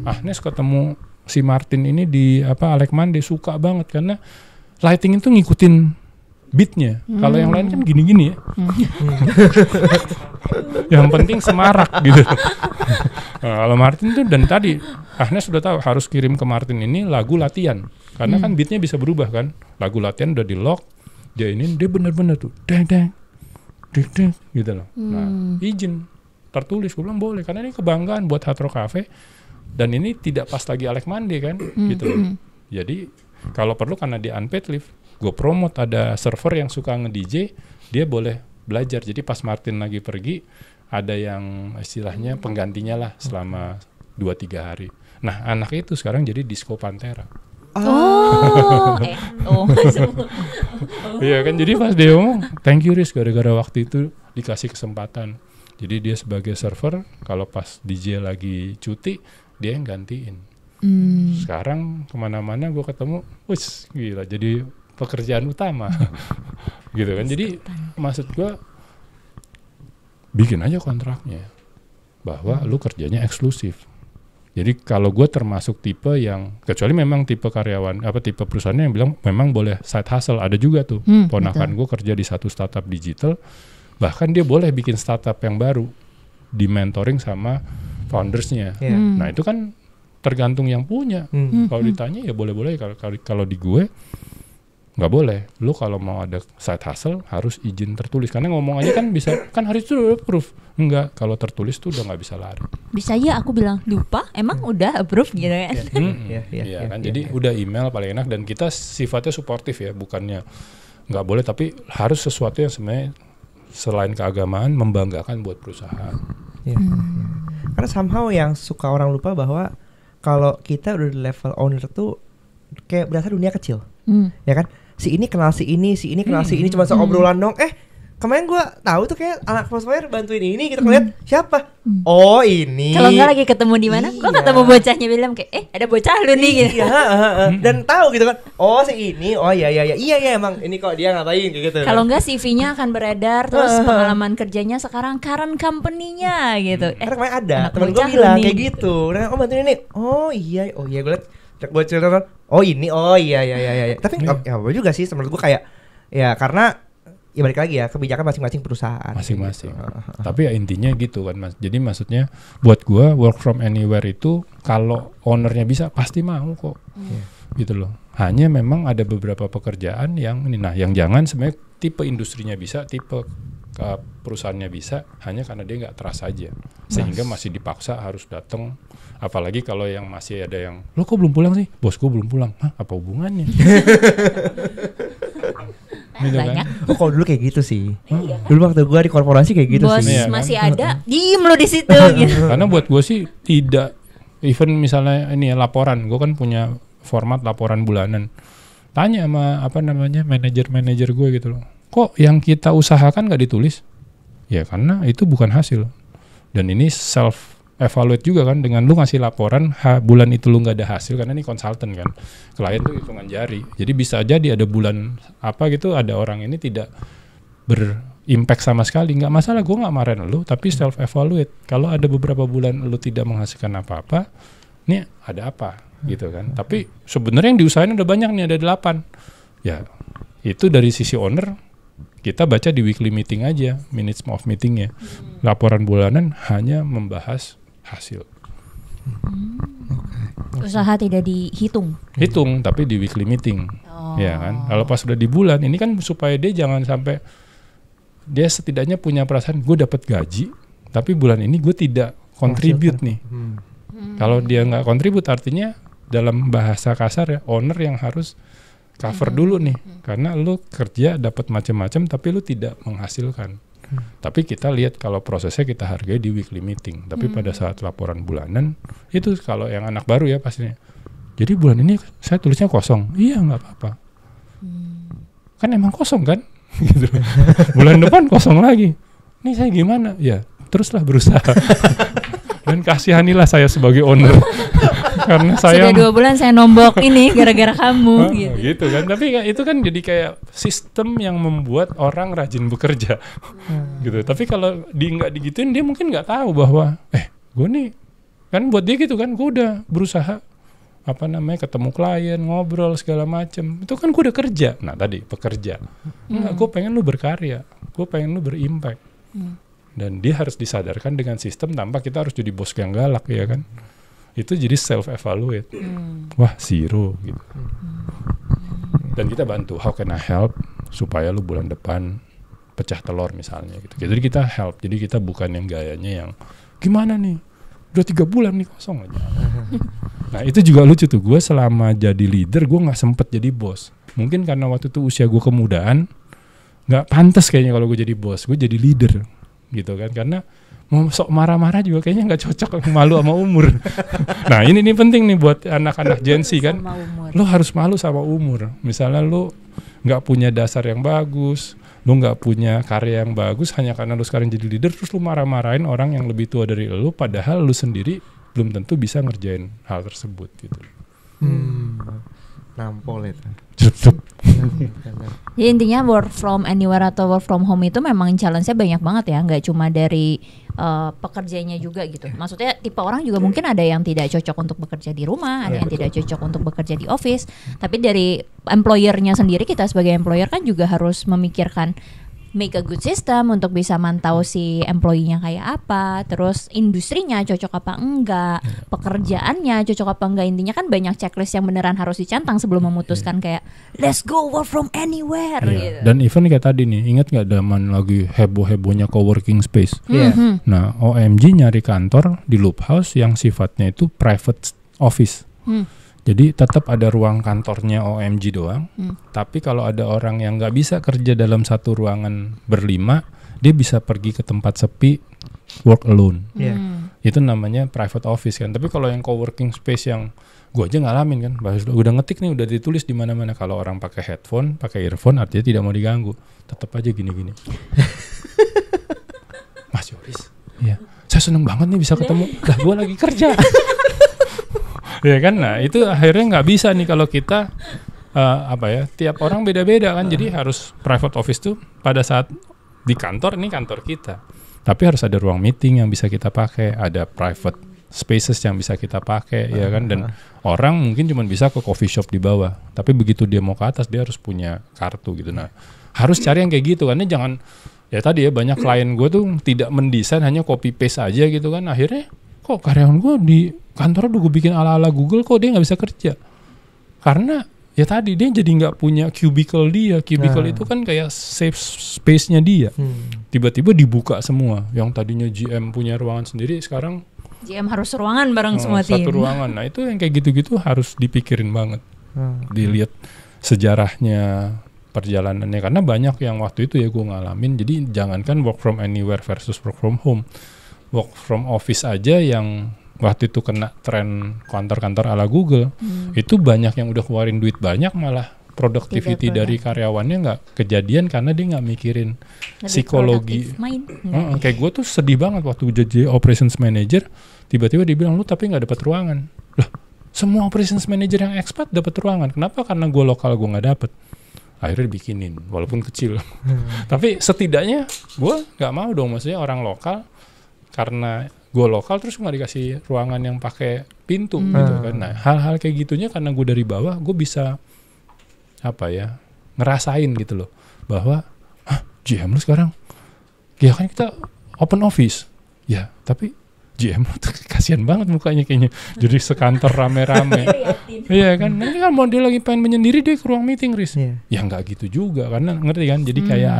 Agnes ketemu si Martin ini di Alec Mande, suka banget karena lighting itu ngikutin beatnya. Kalau yang lain kan gini-gini ya. Yang penting semarak gitu. Nah, kalau Martin tuh, dan tadi Agnes sudah tahu harus kirim ke Martin ini lagu latihan. Karena kan beatnya bisa berubah kan. Lagu latihan udah di lock, dia bener-bener tuh deng gitu loh. Nah, izin tertulis, gue bilang boleh karena ini kebanggaan buat Hard Rock Cafe. Dan ini tidak pas lagi Alec Mande kan, gitu loh. Jadi kalau perlu karena dia unpaid leave, gue promote ada server yang suka nge-DJ, dia boleh belajar. Jadi pas Martin lagi pergi, ada yang istilahnya penggantinya lah selama 2-3 hari. Nah, anak itu sekarang jadi Disco Pantera. Iya kan, jadi pas dia ngomong, thank you Riz, gara-gara waktu itu dikasih kesempatan. Jadi dia sebagai server, kalau pas DJ lagi cuti, dia yang gantiin. Sekarang kemana-mana gue ketemu, wis gila, jadi pekerjaan utama. Gitu kan. Jadi maksud gue, bikin aja kontraknya bahwa lu kerjanya eksklusif. Jadi kalau gue termasuk tipe yang, kecuali memang tipe karyawan tipe perusahaannya yang bilang memang boleh side hustle, ada juga tuh. Ponakan gue kerja di satu startup digital, bahkan dia boleh bikin startup yang baru, di mentoring sama foundersnya. Nah itu kan tergantung yang punya. Kalau ditanya ya boleh-boleh. Kalau di gue nggak boleh. Lu kalau mau ada side hustle harus izin tertulis. Karena ngomong aja kan bisa, kan hari itu udah approve. Enggak, kalau tertulis tuh udah nggak bisa lari. Bisa aja aku bilang lupa, emang udah approve gitu kan. Iya kan, jadi udah email paling enak. Dan kita sifatnya suportif ya, bukannya nggak boleh, tapi harus sesuatu yang sebenarnya selain keagamaan membanggakan buat perusahaan. Karena somehow yang suka orang lupa bahwa kalau kita udah di level owner tuh kayak berasa dunia kecil, ya kan? Si ini kenal si ini kenal si ini, cuma seobrolan dong. Kemarin gue tahu tuh kayak anak Fosfire bantuin ini, kita ngeliat siapa? Oh ini. Kalau nggak lagi ketemu di mana? Kok ketemu bocahnya bilang kayak ada bocah lu nih gitu. Dan tahu gitu kan. Oh si ini, oh iya emang ini kok dia ngapain kayak gitu. Kalau nggak CV-nya akan beredar, terus pengalaman kerjanya sekarang current company-nya gitu. Karena kemarin ada temen gue bilang kayak gitu. Nah, bantuin ini. Oh iya gue liat buat cerita. Oh ini, oh iya. Tapi ya apa juga sih menurut gue kayak ya karena ya balik lagi ya kebijakan masing-masing perusahaan. Masing-masing. Tapi ya intinya gitu kan Mas. Jadi maksudnya buat gua work from anywhere itu kalau ownernya bisa pasti mau kok. Gitu loh. Hanya memang ada beberapa pekerjaan yang ini, nah yang jangan sebenarnya tipe industrinya bisa, tipe perusahaannya bisa, hanya karena dia nggak trust aja. Sehingga masih dipaksa harus datang. Apalagi kalau yang masih ada yang, lo kok belum pulang sih? Bosku belum pulang. Hah, apa hubungannya? Gitu banyak. Kan? Kalau dulu kayak gitu sih. Dulu waktu gue di korporasi kayak gitu bos sih. Bos masih ada, diem lo di situ. Gitu. Karena buat gue sih tidak, even misalnya ini ya laporan, gue kan punya format laporan bulanan. Tanya sama manajer gue gitu loh. Kok yang kita usahakan nggak ditulis? Ya karena itu bukan hasil. Dan ini self evaluate juga kan, dengan lu ngasih laporan bulan itu lu nggak ada hasil, karena ini konsultan kan, klien tuh hitungan jari, jadi bisa jadi ada bulan apa gitu ada orang ini tidak berimpact sama sekali, nggak masalah, gue nggak marahin lu, tapi self evaluate. Kalau ada beberapa bulan lu tidak menghasilkan apa-apa, ini ada apa gitu kan. Tapi sebenarnya yang diusahain udah banyak nih, ada 8 ya. Itu dari sisi owner kita baca di weekly meeting aja, minutes of meetingnya. Laporan bulanan hanya membahas hasil. Usaha tidak dihitung. Hitung tapi di weekly meeting. Ya kan. Kalau pas udah di bulan ini kan supaya dia jangan sampai dia setidaknya punya perasaan gue dapat gaji tapi bulan ini gue tidak contribute nih. Kalau dia nggak contribute artinya dalam bahasa kasar ya owner yang harus cover dulu nih karena lu kerja dapat macam-macam tapi lu tidak menghasilkan. Tapi kita lihat kalau prosesnya kita hargai di weekly meeting. Tapi pada saat laporan bulanan itu kalau yang anak baru ya pastinya. Jadi bulan ini saya tulisnya kosong. Iya nggak apa-apa. Kan emang kosong kan? Gitu. Bulan depan kosong lagi. Ini saya gimana? Ya teruslah berusaha. Dan kasihanilah saya sebagai owner. Karena saya sudah 2 bulan saya nombok ini gara-gara kamu gitu kan. Tapi itu kan jadi kayak sistem yang membuat orang rajin bekerja. Gitu. Tapi kalau nggak digituin dia mungkin nggak tahu bahwa gue nih kan buat dia gitu kan gue udah berusaha ketemu klien, ngobrol segala macem. Itu kan gue udah kerja. Nah tadi pekerja. Enggak, gue pengen lu berkarya. Gue pengen lu berimpact. Dan dia harus disadarkan dengan sistem tanpa kita harus jadi bos yang galak ya kan. Itu jadi self evaluate. Wah, zero gitu. Dan kita bantu, how can I help supaya lu bulan depan pecah telur misalnya gitu. Jadi kita help. Jadi kita bukan yang gayanya yang gimana nih? Udah 3 bulan nih kosong aja. Nah, itu juga lucu tuh. Gue selama jadi leader gue enggak sempet jadi bos. Mungkin karena waktu itu usia gue kemudaan, enggak pantas kayaknya kalau gue jadi bos. Gue jadi leader. Gitu kan, karena mau sok marah-marah juga kayaknya nggak cocok, malu sama umur. Nah ini penting nih buat anak-anak Gen Z kan, lo harus malu sama umur. Misalnya lo nggak punya dasar yang bagus, lo nggak punya karya yang bagus, hanya karena lo sekarang jadi leader terus lo marah-marahin orang yang lebih tua dari lo, padahal lo sendiri belum tentu bisa ngerjain hal tersebut gitu. Nampol itu. Jadi intinya work from anywhere atau work from home itu memang challenge-nya banyak banget ya, nggak cuma dari pekerjanya juga gitu. Maksudnya tipe orang juga mungkin ada yang tidak cocok untuk bekerja di rumah, ada yang tidak cocok untuk bekerja di office. Tapi dari employer-nya sendiri, kita sebagai employer kan juga harus memikirkan make a good system untuk bisa mantau si employee-nya kayak apa, terus industrinya cocok apa enggak, pekerjaannya cocok apa enggak. Intinya kan banyak checklist yang beneran harus dicantang sebelum memutuskan kayak let's go work from anywhere gitu. Dan even kayak tadi nih, ingat gak zaman lagi heboh-hebohnya co-working space? Nah, OMG nyari kantor di Loop House yang sifatnya itu private office. Jadi tetap ada ruang kantornya OMG doang. Tapi kalau ada orang yang nggak bisa kerja dalam satu ruangan berlima, dia bisa pergi ke tempat sepi, work alone. Itu namanya private office kan. Tapi kalau yang co-working space yang gue aja ngalamin kan, udah ngetik nih, udah ditulis di mana-mana. Kalau orang pakai headphone, pakai earphone, artinya tidak mau diganggu. Tetap aja gini-gini. Mas Yoris, ya, saya seneng banget nih bisa ketemu. Lah gue lagi kerja. Ya kan, nah itu akhirnya nggak bisa nih kalau kita tiap orang beda-beda kan, jadi harus private office tuh pada saat di kantor, ini kantor kita, tapi harus ada ruang meeting yang bisa kita pakai, ada private spaces yang bisa kita pakai, ya kan, dan orang mungkin cuma bisa ke coffee shop di bawah, tapi begitu dia mau ke atas dia harus punya kartu gitu. Nah harus cari yang kayak gitu kan, jangan ya tadi ya banyak klien gue tuh tidak mendesain, hanya copy paste aja gitu kan, akhirnya kok karyawan gue di kantor udah gue bikin ala-ala Google kok dia nggak bisa kerja, karena ya tadi dia jadi nggak punya cubicle dia. Cubicle itu kan kayak safe space-nya dia. Tiba-tiba dibuka semua, yang tadinya GM punya ruangan sendiri sekarang GM harus ruangan bareng semua tim. Satu ruangan. Nah itu yang kayak gitu-gitu harus dipikirin banget, dilihat sejarahnya perjalanannya, karena banyak yang waktu itu ya gue ngalamin. Jadi jangankan work from anywhere versus work from home, work from office aja yang waktu itu kena tren kantor-kantor ala Google, itu banyak yang udah keluarin duit banyak, malah productivity dari karyawannya nggak kejadian karena dia nggak mikirin psikologi. Kayak gue tuh sedih banget waktu jadi operations manager, tiba-tiba dia bilang lu tapi nggak dapat ruangan. Lah, semua operations manager yang expat dapat ruangan. Kenapa? Karena gue lokal gue nggak dapet. Akhirnya dibikinin, walaupun kecil. Tapi setidaknya gue nggak mau dong, maksudnya orang lokal, karena gue lokal terus nggak dikasih ruangan yang pakai pintu gitu kan. Nah hal-hal kayak gitunya karena gue dari bawah, gue bisa ngerasain gitu loh, bahwa GM lu sekarang, ya kan kita open office, ya tapi GM tuh kasihan banget mukanya kayaknya, jadi sekantor rame-rame. Iya kan, nanti kan mau dia lagi pengen menyendiri dia ke ruang meeting, Riz. Ya nggak gitu juga, karena ngerti kan, jadi kayak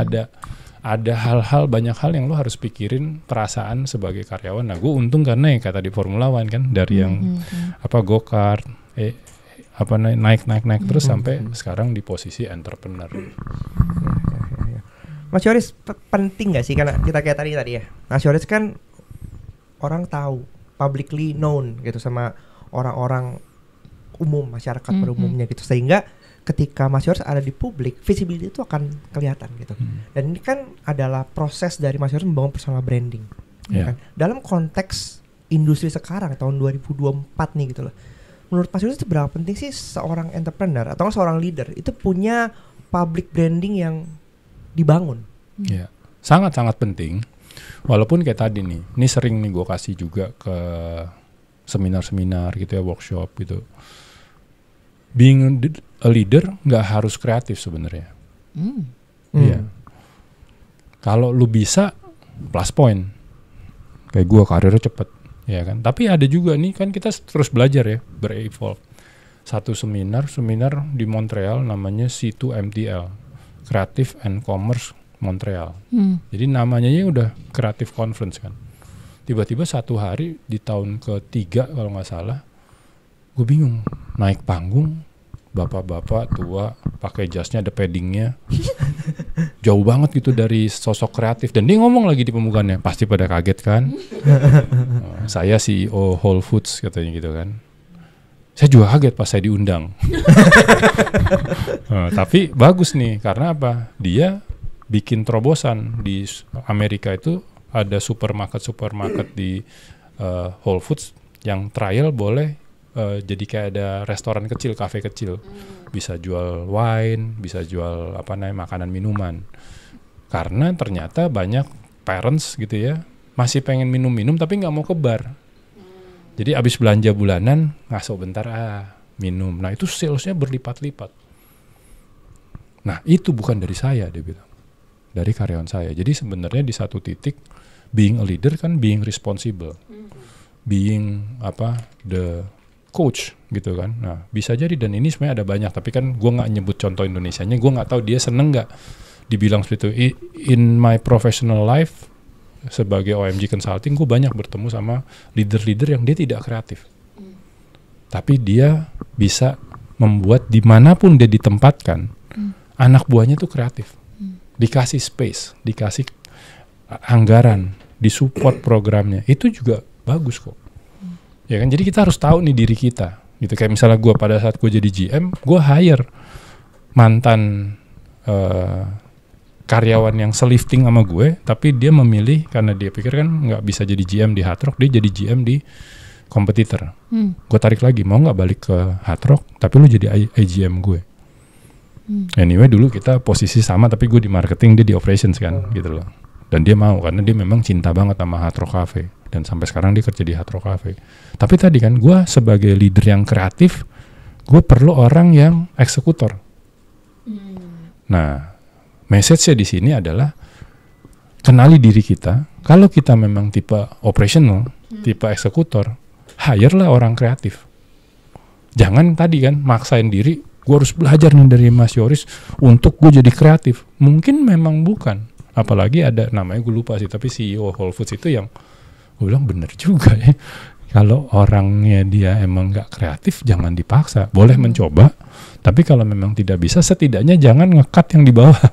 ada hal-hal, banyak hal yang lo harus pikirin perasaan sebagai karyawan. Nah gue untung karena yang kata di Formula One kan, dari yang go-kart, naik terus sampai sekarang di posisi entrepreneur. Mas Yoris, penting nggak sih, karena kita kayak tadi ya, Mas Yoris kan orang tahu, publicly known gitu sama orang-orang umum, masyarakat pada umumnya gitu, sehingga ketika Mas Yoris ada di publik, visibility itu akan kelihatan gitu. Dan ini kan adalah proses dari Mas Yoris membangun personal branding. Kan? Dalam konteks industri sekarang tahun 2024 nih gitu loh. Menurut Mas Yoris itu berapa penting sih seorang entrepreneur atau seorang leader itu punya public branding yang dibangun? Ya, sangat-sangat penting. Walaupun kayak tadi nih, ini sering nih gue kasih juga ke seminar-seminar gitu ya, workshop gitu. Being a leader nggak harus kreatif sebenarnya. Iya. Kalau lu bisa, plus point. Kayak gue karirnya cepet, ya kan. Tapi ada juga nih kan kita terus belajar ya, berevolve. Satu seminar di Montreal namanya C2MTL, Creative and Commerce Montreal. Jadi namanya udah Creative Conference kan. Tiba-tiba satu hari di tahun ketiga kalau nggak salah, gue bingung, naik panggung, bapak-bapak tua, pakai jasnya ada paddingnya, jauh banget gitu dari sosok kreatif. Dan dia ngomong lagi di pembukaannya, pasti pada kaget kan. Saya CEO Whole Foods katanya gitu kan. Saya juga kaget pas saya diundang. Tapi bagus nih, karena apa? Dia bikin terobosan. Di Amerika itu ada supermarket di Whole Foods yang trial boleh jadi kayak ada restoran kecil, kafe kecil, bisa jual wine, bisa jual makanan minuman. Karena ternyata banyak parents gitu ya masih pengen minum tapi nggak mau ke bar. Jadi abis belanja bulanan ngasih bentar minum. Nah itu salesnya berlipat-lipat. Nah itu bukan dari saya, dia bilang, dari karyawan saya. Jadi sebenarnya di satu titik being a leader kan being responsible, being the coach gitu kan. Nah bisa jadi, dan ini sebenarnya ada banyak, tapi kan gue nggak nyebut contoh Indonesianya, gue nggak tahu dia seneng nggak dibilang seperti itu. In my professional life sebagai OMG Consulting, gue banyak bertemu sama leader-leader yang dia tidak kreatif, tapi dia bisa membuat dimanapun dia ditempatkan, anak buahnya tuh kreatif, dikasih space, dikasih anggaran, disupport programnya, itu juga bagus kok. Ya kan, jadi kita harus tahu nih diri kita gitu. Kayak misalnya gue pada saat gue jadi GM, gue hire mantan karyawan yang selifting sama gue, tapi dia memilih karena dia pikir kan nggak bisa jadi GM di Hard Rock, dia jadi GM di kompetitor. Gue tarik lagi, mau nggak balik ke Hard Rock, tapi lu jadi IGM gue. Anyway dulu kita posisi sama, tapi gue di marketing, dia di operations kan gitu loh. Dan dia mau karena dia memang cinta banget sama Hard Rock Cafe, dan sampai sekarang dia kerja di Hard Rock Cafe. Tapi tadi kan gue sebagai leader yang kreatif, gue perlu orang yang eksekutor. Nah message-nya di sini adalah kenali diri kita. Kalau kita memang tipe operational, tipe eksekutor, hire lah orang kreatif. Jangan tadi kan maksain diri, gue harus belajar nih dari Mas Yoris untuk gue jadi kreatif. Mungkin memang bukan. Apalagi ada namanya gue lupa sih, tapi CEO Whole Foods itu yang gue bilang bener juga ya. Kalau orangnya dia emang gak kreatif, jangan dipaksa. Boleh mencoba, tapi kalau memang tidak bisa, setidaknya jangan nge-cut yang di bawah.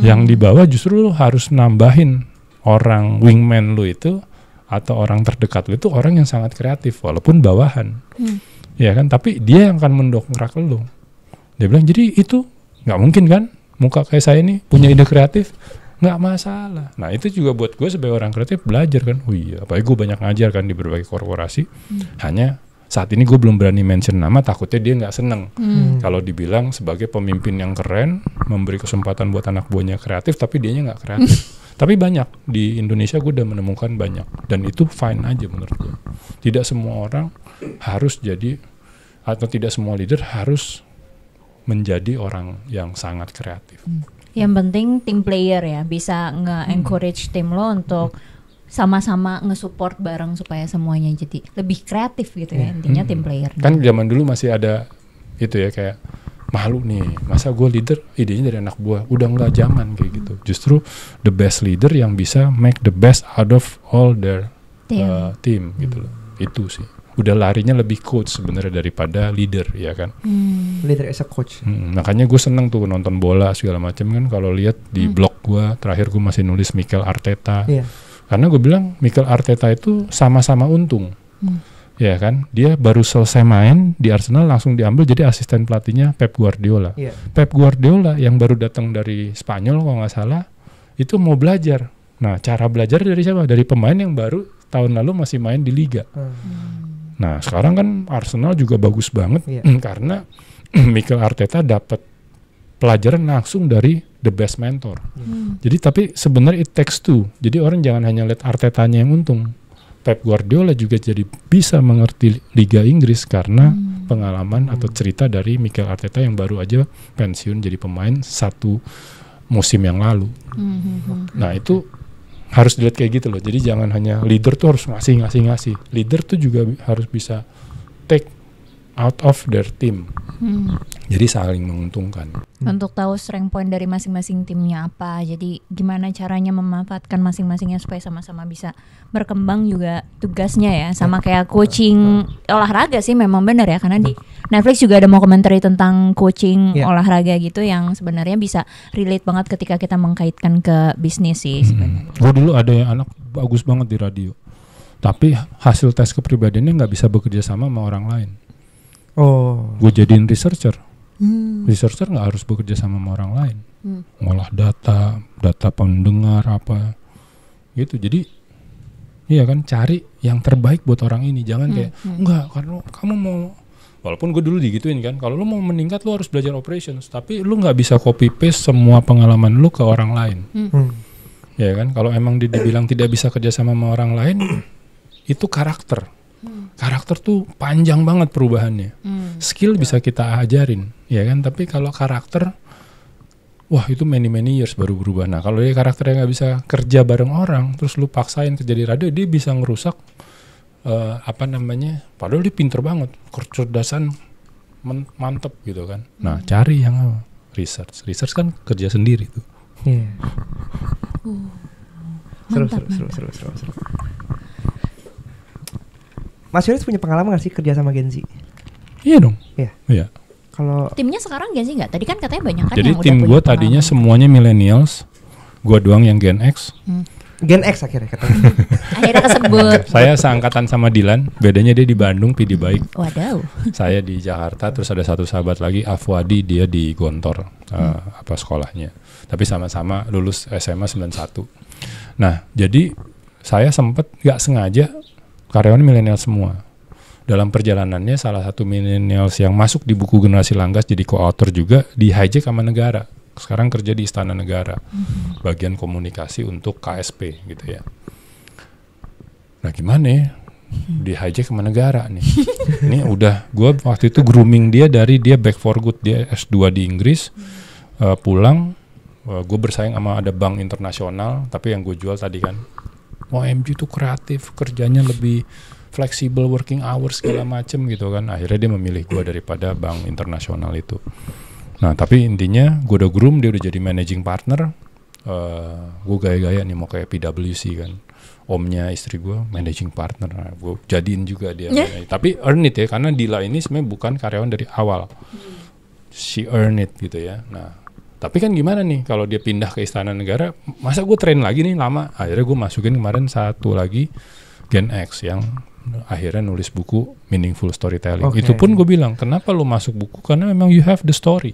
Yang di bawah justru lu harus nambahin orang wingman lu itu, atau orang terdekat lu itu orang yang sangat kreatif, walaupun bawahan. Ya kan, tapi dia yang akan mendongkrak lu. Dia bilang, jadi itu gak mungkin kan, muka kayak saya ini punya ide kreatif, nggak masalah. Nah itu juga buat gue sebagai orang kreatif belajar kan. Oh iya, apalagi gue banyak ngajar kan di berbagai korporasi. Hanya saat ini gue belum berani mention nama, takutnya dia nggak seneng kalau dibilang sebagai pemimpin yang keren, memberi kesempatan buat anak buahnya kreatif, tapi dianya nggak kreatif. Tapi banyak di Indonesia gue udah menemukan banyak, dan itu fine aja menurut gue. Tidak semua orang harus jadi, atau tidak semua leader harus menjadi orang yang sangat kreatif. Yang penting tim player ya, bisa nge-encourage tim lo untuk sama-sama nge-support bareng supaya semuanya jadi lebih kreatif gitu ya. Intinya tim player. Kan zaman dulu masih ada itu ya, kayak malu nih, masa gue leader, idenya dari anak buah. Udah nggak zaman kayak gitu. Justru the best leader yang bisa make the best out of all their team gitu loh. Itu sih. Udah larinya lebih coach sebenarnya daripada leader, ya kan. Leader as a coach. Makanya gue seneng tuh nonton bola segala macam kan. Kalau lihat di blog gue, terakhir gue masih nulis Mikel Arteta. Karena gue bilang Mikel Arteta itu sama-sama untung. Ya kan, dia baru selesai main di Arsenal langsung diambil jadi asisten pelatihnya Pep Guardiola. Pep Guardiola yang baru datang dari Spanyol kalau nggak salah itu mau belajar. Nah, cara belajar dari siapa? Dari pemain yang baru tahun lalu masih main di Liga. Nah, sekarang kan Arsenal juga bagus banget karena Mikel Arteta dapat pelajaran langsung dari the best mentor. Jadi tapi sebenarnya it takes two. Jadi orang jangan hanya lihat Artetanya yang untung. Pep Guardiola juga jadi bisa mengerti Liga Inggris karena pengalaman atau cerita dari Mikel Arteta yang baru aja pensiun jadi pemain 1 musim yang lalu. Nah itu harus dilihat kayak gitu loh. Jadi jangan hanya leader tuh harus ngasih. Leader tuh juga harus bisa take out of their team. Jadi saling menguntungkan. Untuk tahu strength point dari masing-masing timnya apa. Jadi gimana caranya memanfaatkan masing-masingnya supaya sama-sama bisa berkembang juga tugasnya ya. Sama kayak coaching olahraga sih memang benar ya. Karena di Netflix juga ada dokumenter tentang coaching olahraga gitu yang sebenarnya bisa relate banget ketika kita mengkaitkan ke bisnis sih sebenarnya. Gue dulu ada yang anak bagus banget di radio. Tapi hasil tes kepribadiannya nggak bisa bekerja sama orang lain. Gue jadiin researcher. Researcher nggak harus bekerja sama orang lain, ngolah data pendengar apa, gitu. Jadi, iya kan, cari yang terbaik buat orang ini. Jangan kayak enggak, karena kamu mau. Walaupun gue dulu digituin kan, kalau lu mau meningkat lu harus belajar operations, tapi lu nggak bisa copy paste semua pengalaman lu ke orang lain. Ya kan, kalau emang dibilang tidak bisa kerja sama orang lain, itu karakter. Karakter tuh panjang banget perubahannya. Skill bisa kita ajarin, ya kan. Tapi kalau karakter, wah itu many years baru berubah. Nah kalau dia karakternya nggak bisa kerja bareng orang, terus lu paksain kerja di radio, dia bisa ngerusak padahal dia pinter banget, kecerdasan mantep gitu kan. Nah cari yang research kan kerja sendiri tuh. Seru. Mas Yoris punya pengalaman gak sih kerja sama Gen Z? Iya dong. Iya. Kalau timnya sekarang Gen Z nggak? Tadi kan katanya banyak kan. Jadi yang tim gue tadinya semuanya millennials, gue doang yang Gen X. Gen X akhirnya katanya. Akhirnya kesebut. Saya seangkatan sama Dilan, bedanya dia di Bandung, Pidi Baik. Wadaw. Saya di Jakarta, terus ada satu sahabat lagi, Afwadi, dia di Gontor, sekolahnya. Tapi sama-sama lulus SMA 91. Nah, jadi saya sempat nggak sengaja karyawan milenial semua. Dalam perjalanannya salah satu millennials yang masuk di buku Generasi Langgas jadi co-author juga di hijack sama negara. Sekarang kerja di Istana Negara. Bagian komunikasi untuk KSP gitu ya. Nah gimana ya? Di hijack sama negara nih. Ini udah gue waktu itu grooming dia dari dia back for good, dia S2 di Inggris. Pulang gue bersaing sama ada bank internasional, tapi yang gue jual tadi kan OMG itu kreatif, kerjanya lebih fleksibel, working hours segala macem gitu kan. Akhirnya dia memilih gue daripada bank internasional itu. Nah tapi intinya gue udah groom, dia udah jadi managing partner. Gue gaya-gaya nih mau kayak PwC kan. Omnya istri gue managing partner. Nah, gue jadiin juga dia. Tapi earn it ya, karena Dila ini sebenarnya bukan karyawan dari awal. She earn it gitu ya. Nah tapi kan gimana nih kalau dia pindah ke Istana Negara, masa gue train lagi nih lama. Akhirnya gue masukin kemarin satu lagi Gen X yang akhirnya nulis buku Meaningful Storytelling. Itu pun gue bilang, kenapa lu masuk buku? Karena memang you have the story.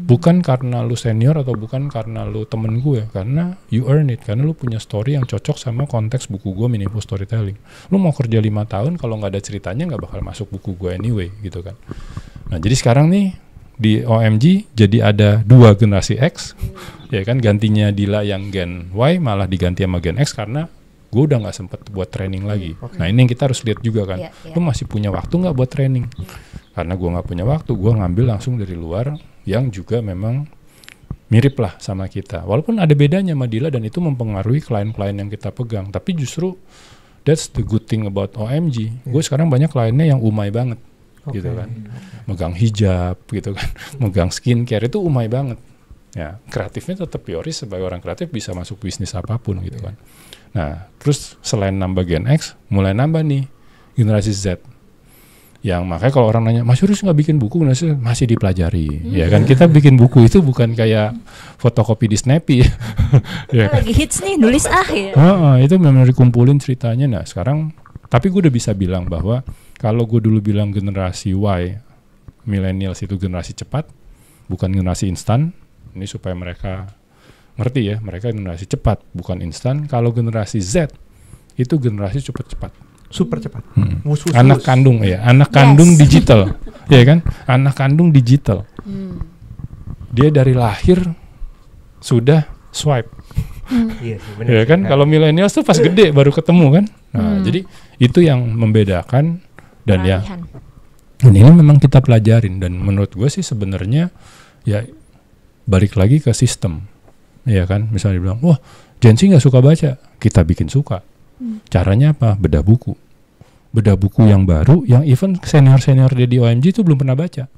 Bukan karena lu senior atau bukan karena lu temen gue, karena you earn it. Karena lu punya story yang cocok sama konteks buku gue Meaningful Storytelling. Lu mau kerja 5 tahun kalau gak ada ceritanya gak bakal masuk buku gue anyway gitu kan. Nah jadi sekarang nih di OMG jadi ada 2 generasi X, ya kan, gantinya Dila yang Gen Y malah diganti sama Gen X karena gue udah nggak sempet buat training lagi. Nah ini yang kita harus lihat juga kan, lu masih punya waktu nggak buat training? Karena gue nggak punya waktu, gue ngambil langsung dari luar yang juga memang mirip lah sama kita. Walaupun ada bedanya sama Dila dan itu mempengaruhi klien-klien yang kita pegang. Tapi justru that's the good thing about OMG. Gue sekarang banyak kliennya yang umai banget, gitu kan. Megang hijab, gitu kan. Megang skincare itu umai banget. Ya, kreatifnya tetap Yoris sebagai orang kreatif bisa masuk bisnis apapun, gitu kan. Nah, terus selain nambah Gen X, mulai nambah nih generasi Z. Yang makanya kalau orang nanya, Mas Yoris nggak bikin buku, masih dipelajari. Ya kan, kita bikin buku itu bukan kayak fotokopi di Snappy. Ya kan? Lagi hits nih, nulis ya. Itu memang dikumpulin ceritanya. Nah sekarang, tapi gue udah bisa bilang bahwa kalau gue dulu bilang generasi Y, millennials itu generasi cepat, bukan generasi instan. Ini supaya mereka ngerti ya, mereka generasi cepat, bukan instan. Kalau generasi Z, itu generasi cepat-cepat. Super cepat. Anak kandung ya, anak kandung digital, ya kan? Anak kandung digital. Dia dari lahir sudah swipe. Iya sih, Ya kan? Kalau millennials tuh pas gede baru ketemu kan. Nah, jadi itu yang membedakan dan ya. Dan ini memang kita pelajarin dan menurut gue sih sebenarnya ya balik lagi ke sistem. Ya kan? Misalnya dibilang, "Wah, Gen Z nggak suka baca." Kita bikin suka. Caranya apa? Bedah buku yang baru, yang even senior dia di OMG itu belum pernah baca.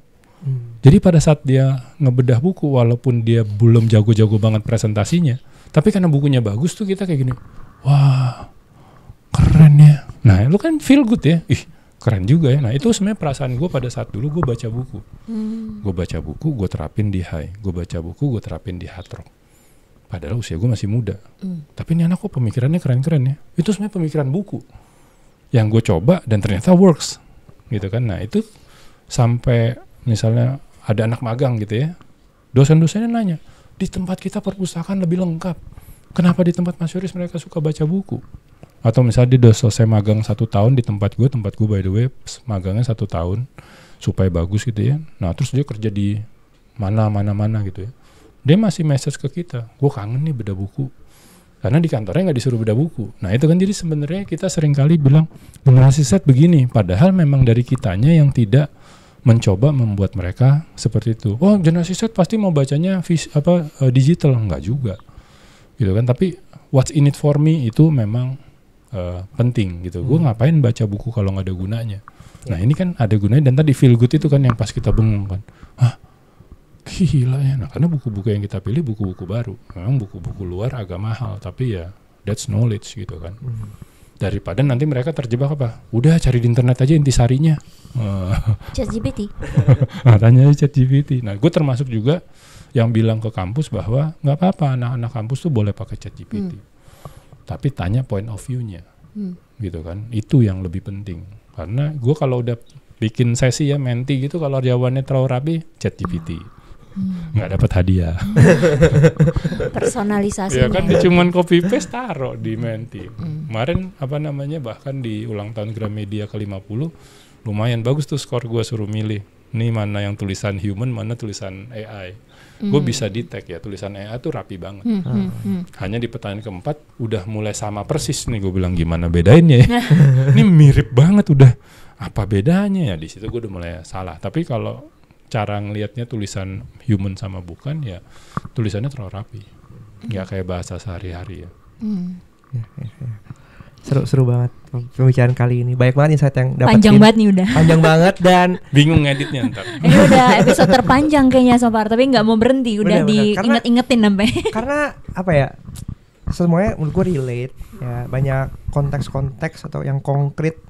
Jadi pada saat dia ngebedah buku, walaupun dia belum jago-jago banget presentasinya, tapi karena bukunya bagus tuh kita kayak gini, wah keren ya. Nah lu kan feel good ya, ih keren juga ya. Nah itu sebenarnya perasaan gue pada saat dulu gue baca buku. Gue baca buku, gue terapin di high. Gue baca buku, gue terapin di hard rock. Padahal usia gue masih muda. Tapi ini anak kok pemikirannya keren-keren ya. Itu sebenarnya pemikiran buku. Yang gue coba dan ternyata works. Gitu kan. Nah itu sampai misalnya ada anak magang gitu ya. Dosen-dosennya nanya, di tempat kita perpustakaan lebih lengkap. Kenapa di tempat Mas Yoris mereka suka baca buku? Atau misalnya dia udah selesai magang 1 tahun di tempat gue by the way magangnya 1 tahun. Supaya bagus gitu ya. Nah terus dia kerja di mana gitu ya. Dia masih message ke kita, gue kangen nih bedah buku. Karena di kantornya nggak disuruh bedah buku. Nah itu kan jadi sebenarnya kita sering kali bilang generasi Z begini. Padahal memang dari kitanya yang tidak mencoba membuat mereka seperti itu. Oh generasi Z pasti mau bacanya digital. Enggak juga. Gitu kan. Tapi what's in it for me itu memang penting gitu. Gue ngapain baca buku kalau nggak ada gunanya. Nah ini kan ada gunanya. Dan tadi feel good itu kan yang pas kita bengong kan. Hah? Gila ya, nah karena buku-buku yang kita pilih buku-buku baru. Memang buku-buku luar agak mahal, tapi ya that's knowledge gitu kan. Daripada nanti mereka terjebak apa? Udah cari di internet aja intisarinya. ChatGPT. Nah, tanya aja ChatGPT. Nah gue termasuk juga yang bilang ke kampus bahwa nggak apa-apa anak-anak kampus tuh boleh pakai ChatGPT. Tapi tanya point of view-nya. Gitu kan. Itu yang lebih penting. Karena gue kalau udah bikin sesi ya menti gitu, kalau jawabannya terlalu rapi, ChatGPT. Nggak dapat hadiah. Personalisasi ya kan dia cuman copy paste taruh di menti. Kemarin bahkan di ulang tahun Gramedia ke-50 lumayan bagus tuh skor gue, suruh milih nih mana yang tulisan human, mana tulisan AI. Gue bisa detect ya tulisan AI tuh rapi banget. Hanya di pertanyaan keempat udah mulai sama persis nih, gue bilang gimana bedainnya ya. Ini mirip banget udah, apa bedanya ya? Di situ gue udah mulai salah. Tapi kalau cara ngelihatnya tulisan human sama bukan ya tulisannya terlalu rapi, nggak kayak bahasa sehari-hari ya. Seru banget pembicaraan kali ini, banyak banget insight yang dapetin. Panjang banget nih udah. Panjang banget dan bingung ngeditnya ntar. Ini udah episode terpanjang kayaknya so far, tapi nggak mau berhenti, udah diinget-ingetin sampai. Karena apa ya? Semuanya menurut gue relate ya, banyak konteks-konteks atau yang konkret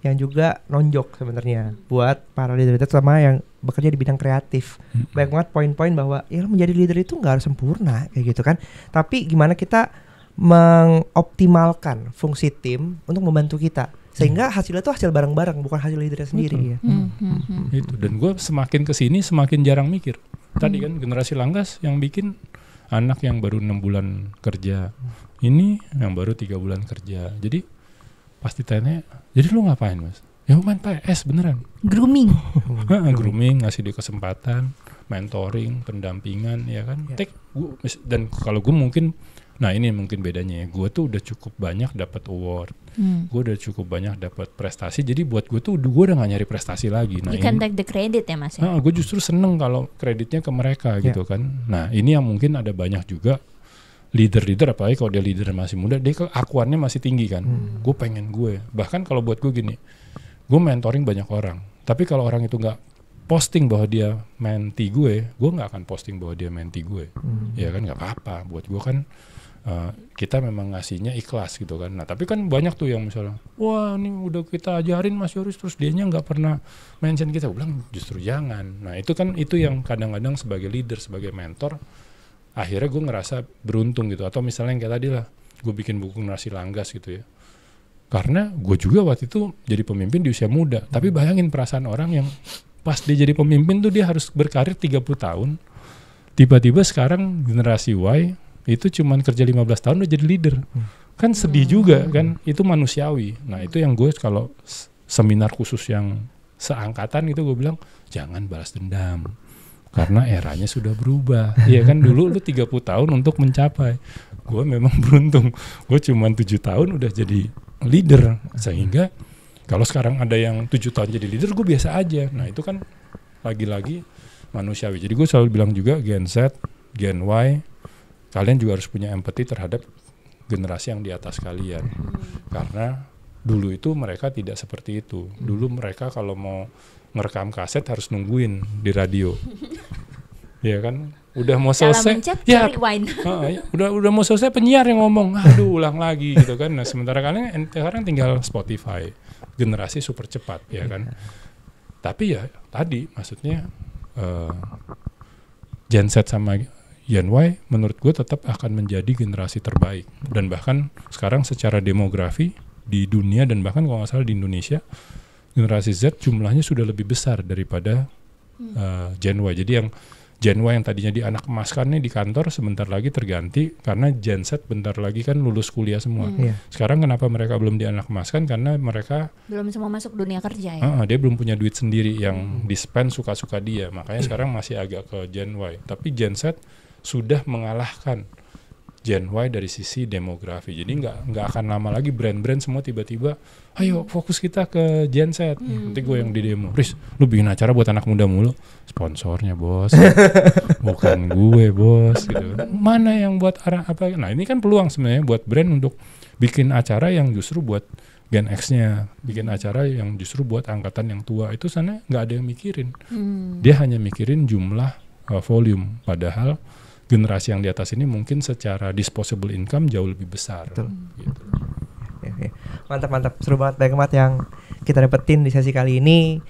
yang juga nonjok sebenarnya buat para leader sama yang bekerja di bidang kreatif. Banyak banget poin-poin bahwa ya menjadi leader itu nggak harus sempurna kayak gitu kan. Tapi gimana kita mengoptimalkan fungsi tim untuk membantu kita sehingga hasilnya tuh hasil bareng-bareng, bukan hasil leadernya sendiri ya. Itu, dan gue semakin kesini semakin jarang mikir. Tadi kan generasi Langgas yang bikin anak yang baru 6 bulan kerja, ini yang baru 3 bulan kerja. Jadi pasti tanya, jadi lu ngapain Mas? Ya main PS beneran. Grooming. Grooming, ngasih dia kesempatan. mentoring, pendampingan, ya kan. Dan kalau gue mungkin, nah ini mungkin bedanya ya. Gue tuh udah cukup banyak dapat award, gue udah cukup banyak dapat prestasi. Jadi buat gue tuh gue udah gak nyari prestasi lagi. Nah, you can take the credit ya Mas. Gue justru seneng kalau kreditnya ke mereka gitu kan. Nah ini yang mungkin ada banyak juga leader, apalagi kalau dia leader masih muda, dia keakuannya masih tinggi kan. Gue pengen bahkan kalau buat gue gini, gue mentoring banyak orang, tapi kalau orang itu nggak posting bahwa dia menti gue nggak akan posting bahwa dia menti gue. Ya kan nggak apa-apa, buat gue kan kita memang ngasihnya ikhlas gitu kan. Nah tapi kan banyak tuh yang misalnya, wah ini udah kita ajarin Mas Yoris terus dianya nggak pernah mention kita. Gue bilang justru jangan. Nah itu yang kadang-kadang sebagai leader, sebagai mentor, akhirnya gue ngerasa beruntung gitu. Atau misalnya yang kayak tadi lah, gue bikin buku Generasi Langgas gitu ya. Karena gue juga waktu itu jadi pemimpin di usia muda. Tapi bayangin perasaan orang yang pas dia jadi pemimpin tuh dia harus berkarir 30 tahun. Tiba-tiba sekarang generasi Y itu cuman kerja 15 tahun udah jadi leader. Kan sedih juga kan, itu manusiawi. Nah itu yang gue kalau seminar khusus yang seangkatan itu gue bilang, jangan balas dendam. Karena eranya sudah berubah. Iya kan dulu lu 30 tahun untuk mencapai. Gue memang beruntung. Gue cuma 7 tahun udah jadi leader. Sehingga kalau sekarang ada yang 7 tahun jadi leader, gue biasa aja. Nah itu kan lagi-lagi manusiawi. Jadi gue selalu bilang juga Gen Z, Gen Y, kalian juga harus punya empati terhadap generasi yang di atas kalian. Karena dulu itu mereka tidak seperti itu. Dulu mereka kalau mau ngerekam kaset harus nungguin di radio. Ya kan, udah mau selesai ya, udah mau selesai penyiar yang ngomong, aduh ulang lagi gitu kan. Nah sementara kalian sekarang tinggal Spotify, generasi super cepat ya kan. Tapi ya tadi maksudnya Gen Z sama Gen Y menurut gue tetap akan menjadi generasi terbaik. Dan bahkan sekarang secara demografi di dunia dan bahkan kalau nggak salah di Indonesia, generasi Z jumlahnya sudah lebih besar daripada Gen Y. Jadi yang Gen Y yang tadinya di anak emaskannya di kantor sebentar lagi terganti karena Gen Z bentar lagi kan lulus kuliah semua. Sekarang kenapa mereka belum di anak emaskan? Karena mereka belum semua masuk dunia kerja ya. Dia belum punya duit sendiri yang di-spend suka-suka dia. Makanya sekarang masih agak ke Gen Y. Tapi Gen Z sudah mengalahkan Gen Y dari sisi demografi. Jadi nggak akan lama lagi brand-brand semua tiba-tiba, ayo fokus kita ke Gen Z. Nanti gue yang di demo, Riz, lu bikin acara buat anak muda mulu, sponsornya bos, bukan gue bos. Gitu. Mana yang buat arah apa? Nah ini kan peluang sebenarnya buat brand untuk bikin acara yang justru buat Gen X-nya, bikin acara yang justru buat angkatan yang tua. Itu sana nggak ada yang mikirin. Dia hanya mikirin jumlah volume, padahal generasi yang di atas ini mungkin secara disposable income jauh lebih besar. Gitu. Ya. Mantap, seru banget yang kita dapetin di sesi kali ini.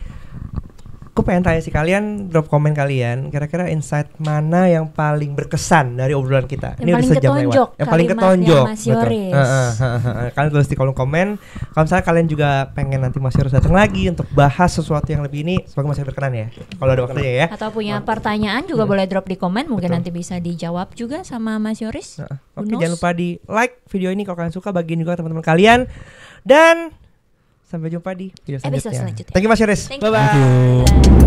Aku pengen tanya sih kalian, drop komen kalian, kira-kira insight mana yang paling berkesan dari obrolan kita? Yang paling ketonjok, yang paling ketonjok, Mas Yoris. Kalian tulis di kolom komen. Kalau misalnya kalian juga pengen nanti Mas Yoris datang lagi untuk bahas sesuatu yang lebih ini, semoga masih berkenan ya. Kalau ada waktunya ya. Atau punya pertanyaan juga boleh drop di komen, mungkin nanti bisa dijawab juga sama Mas Yoris. Oke, jangan lupa di like video ini kalau kalian suka, bagiin juga teman-teman kalian. Dan sampai jumpa di video selanjutnya. Thank you Mas Yoris. Bye-bye.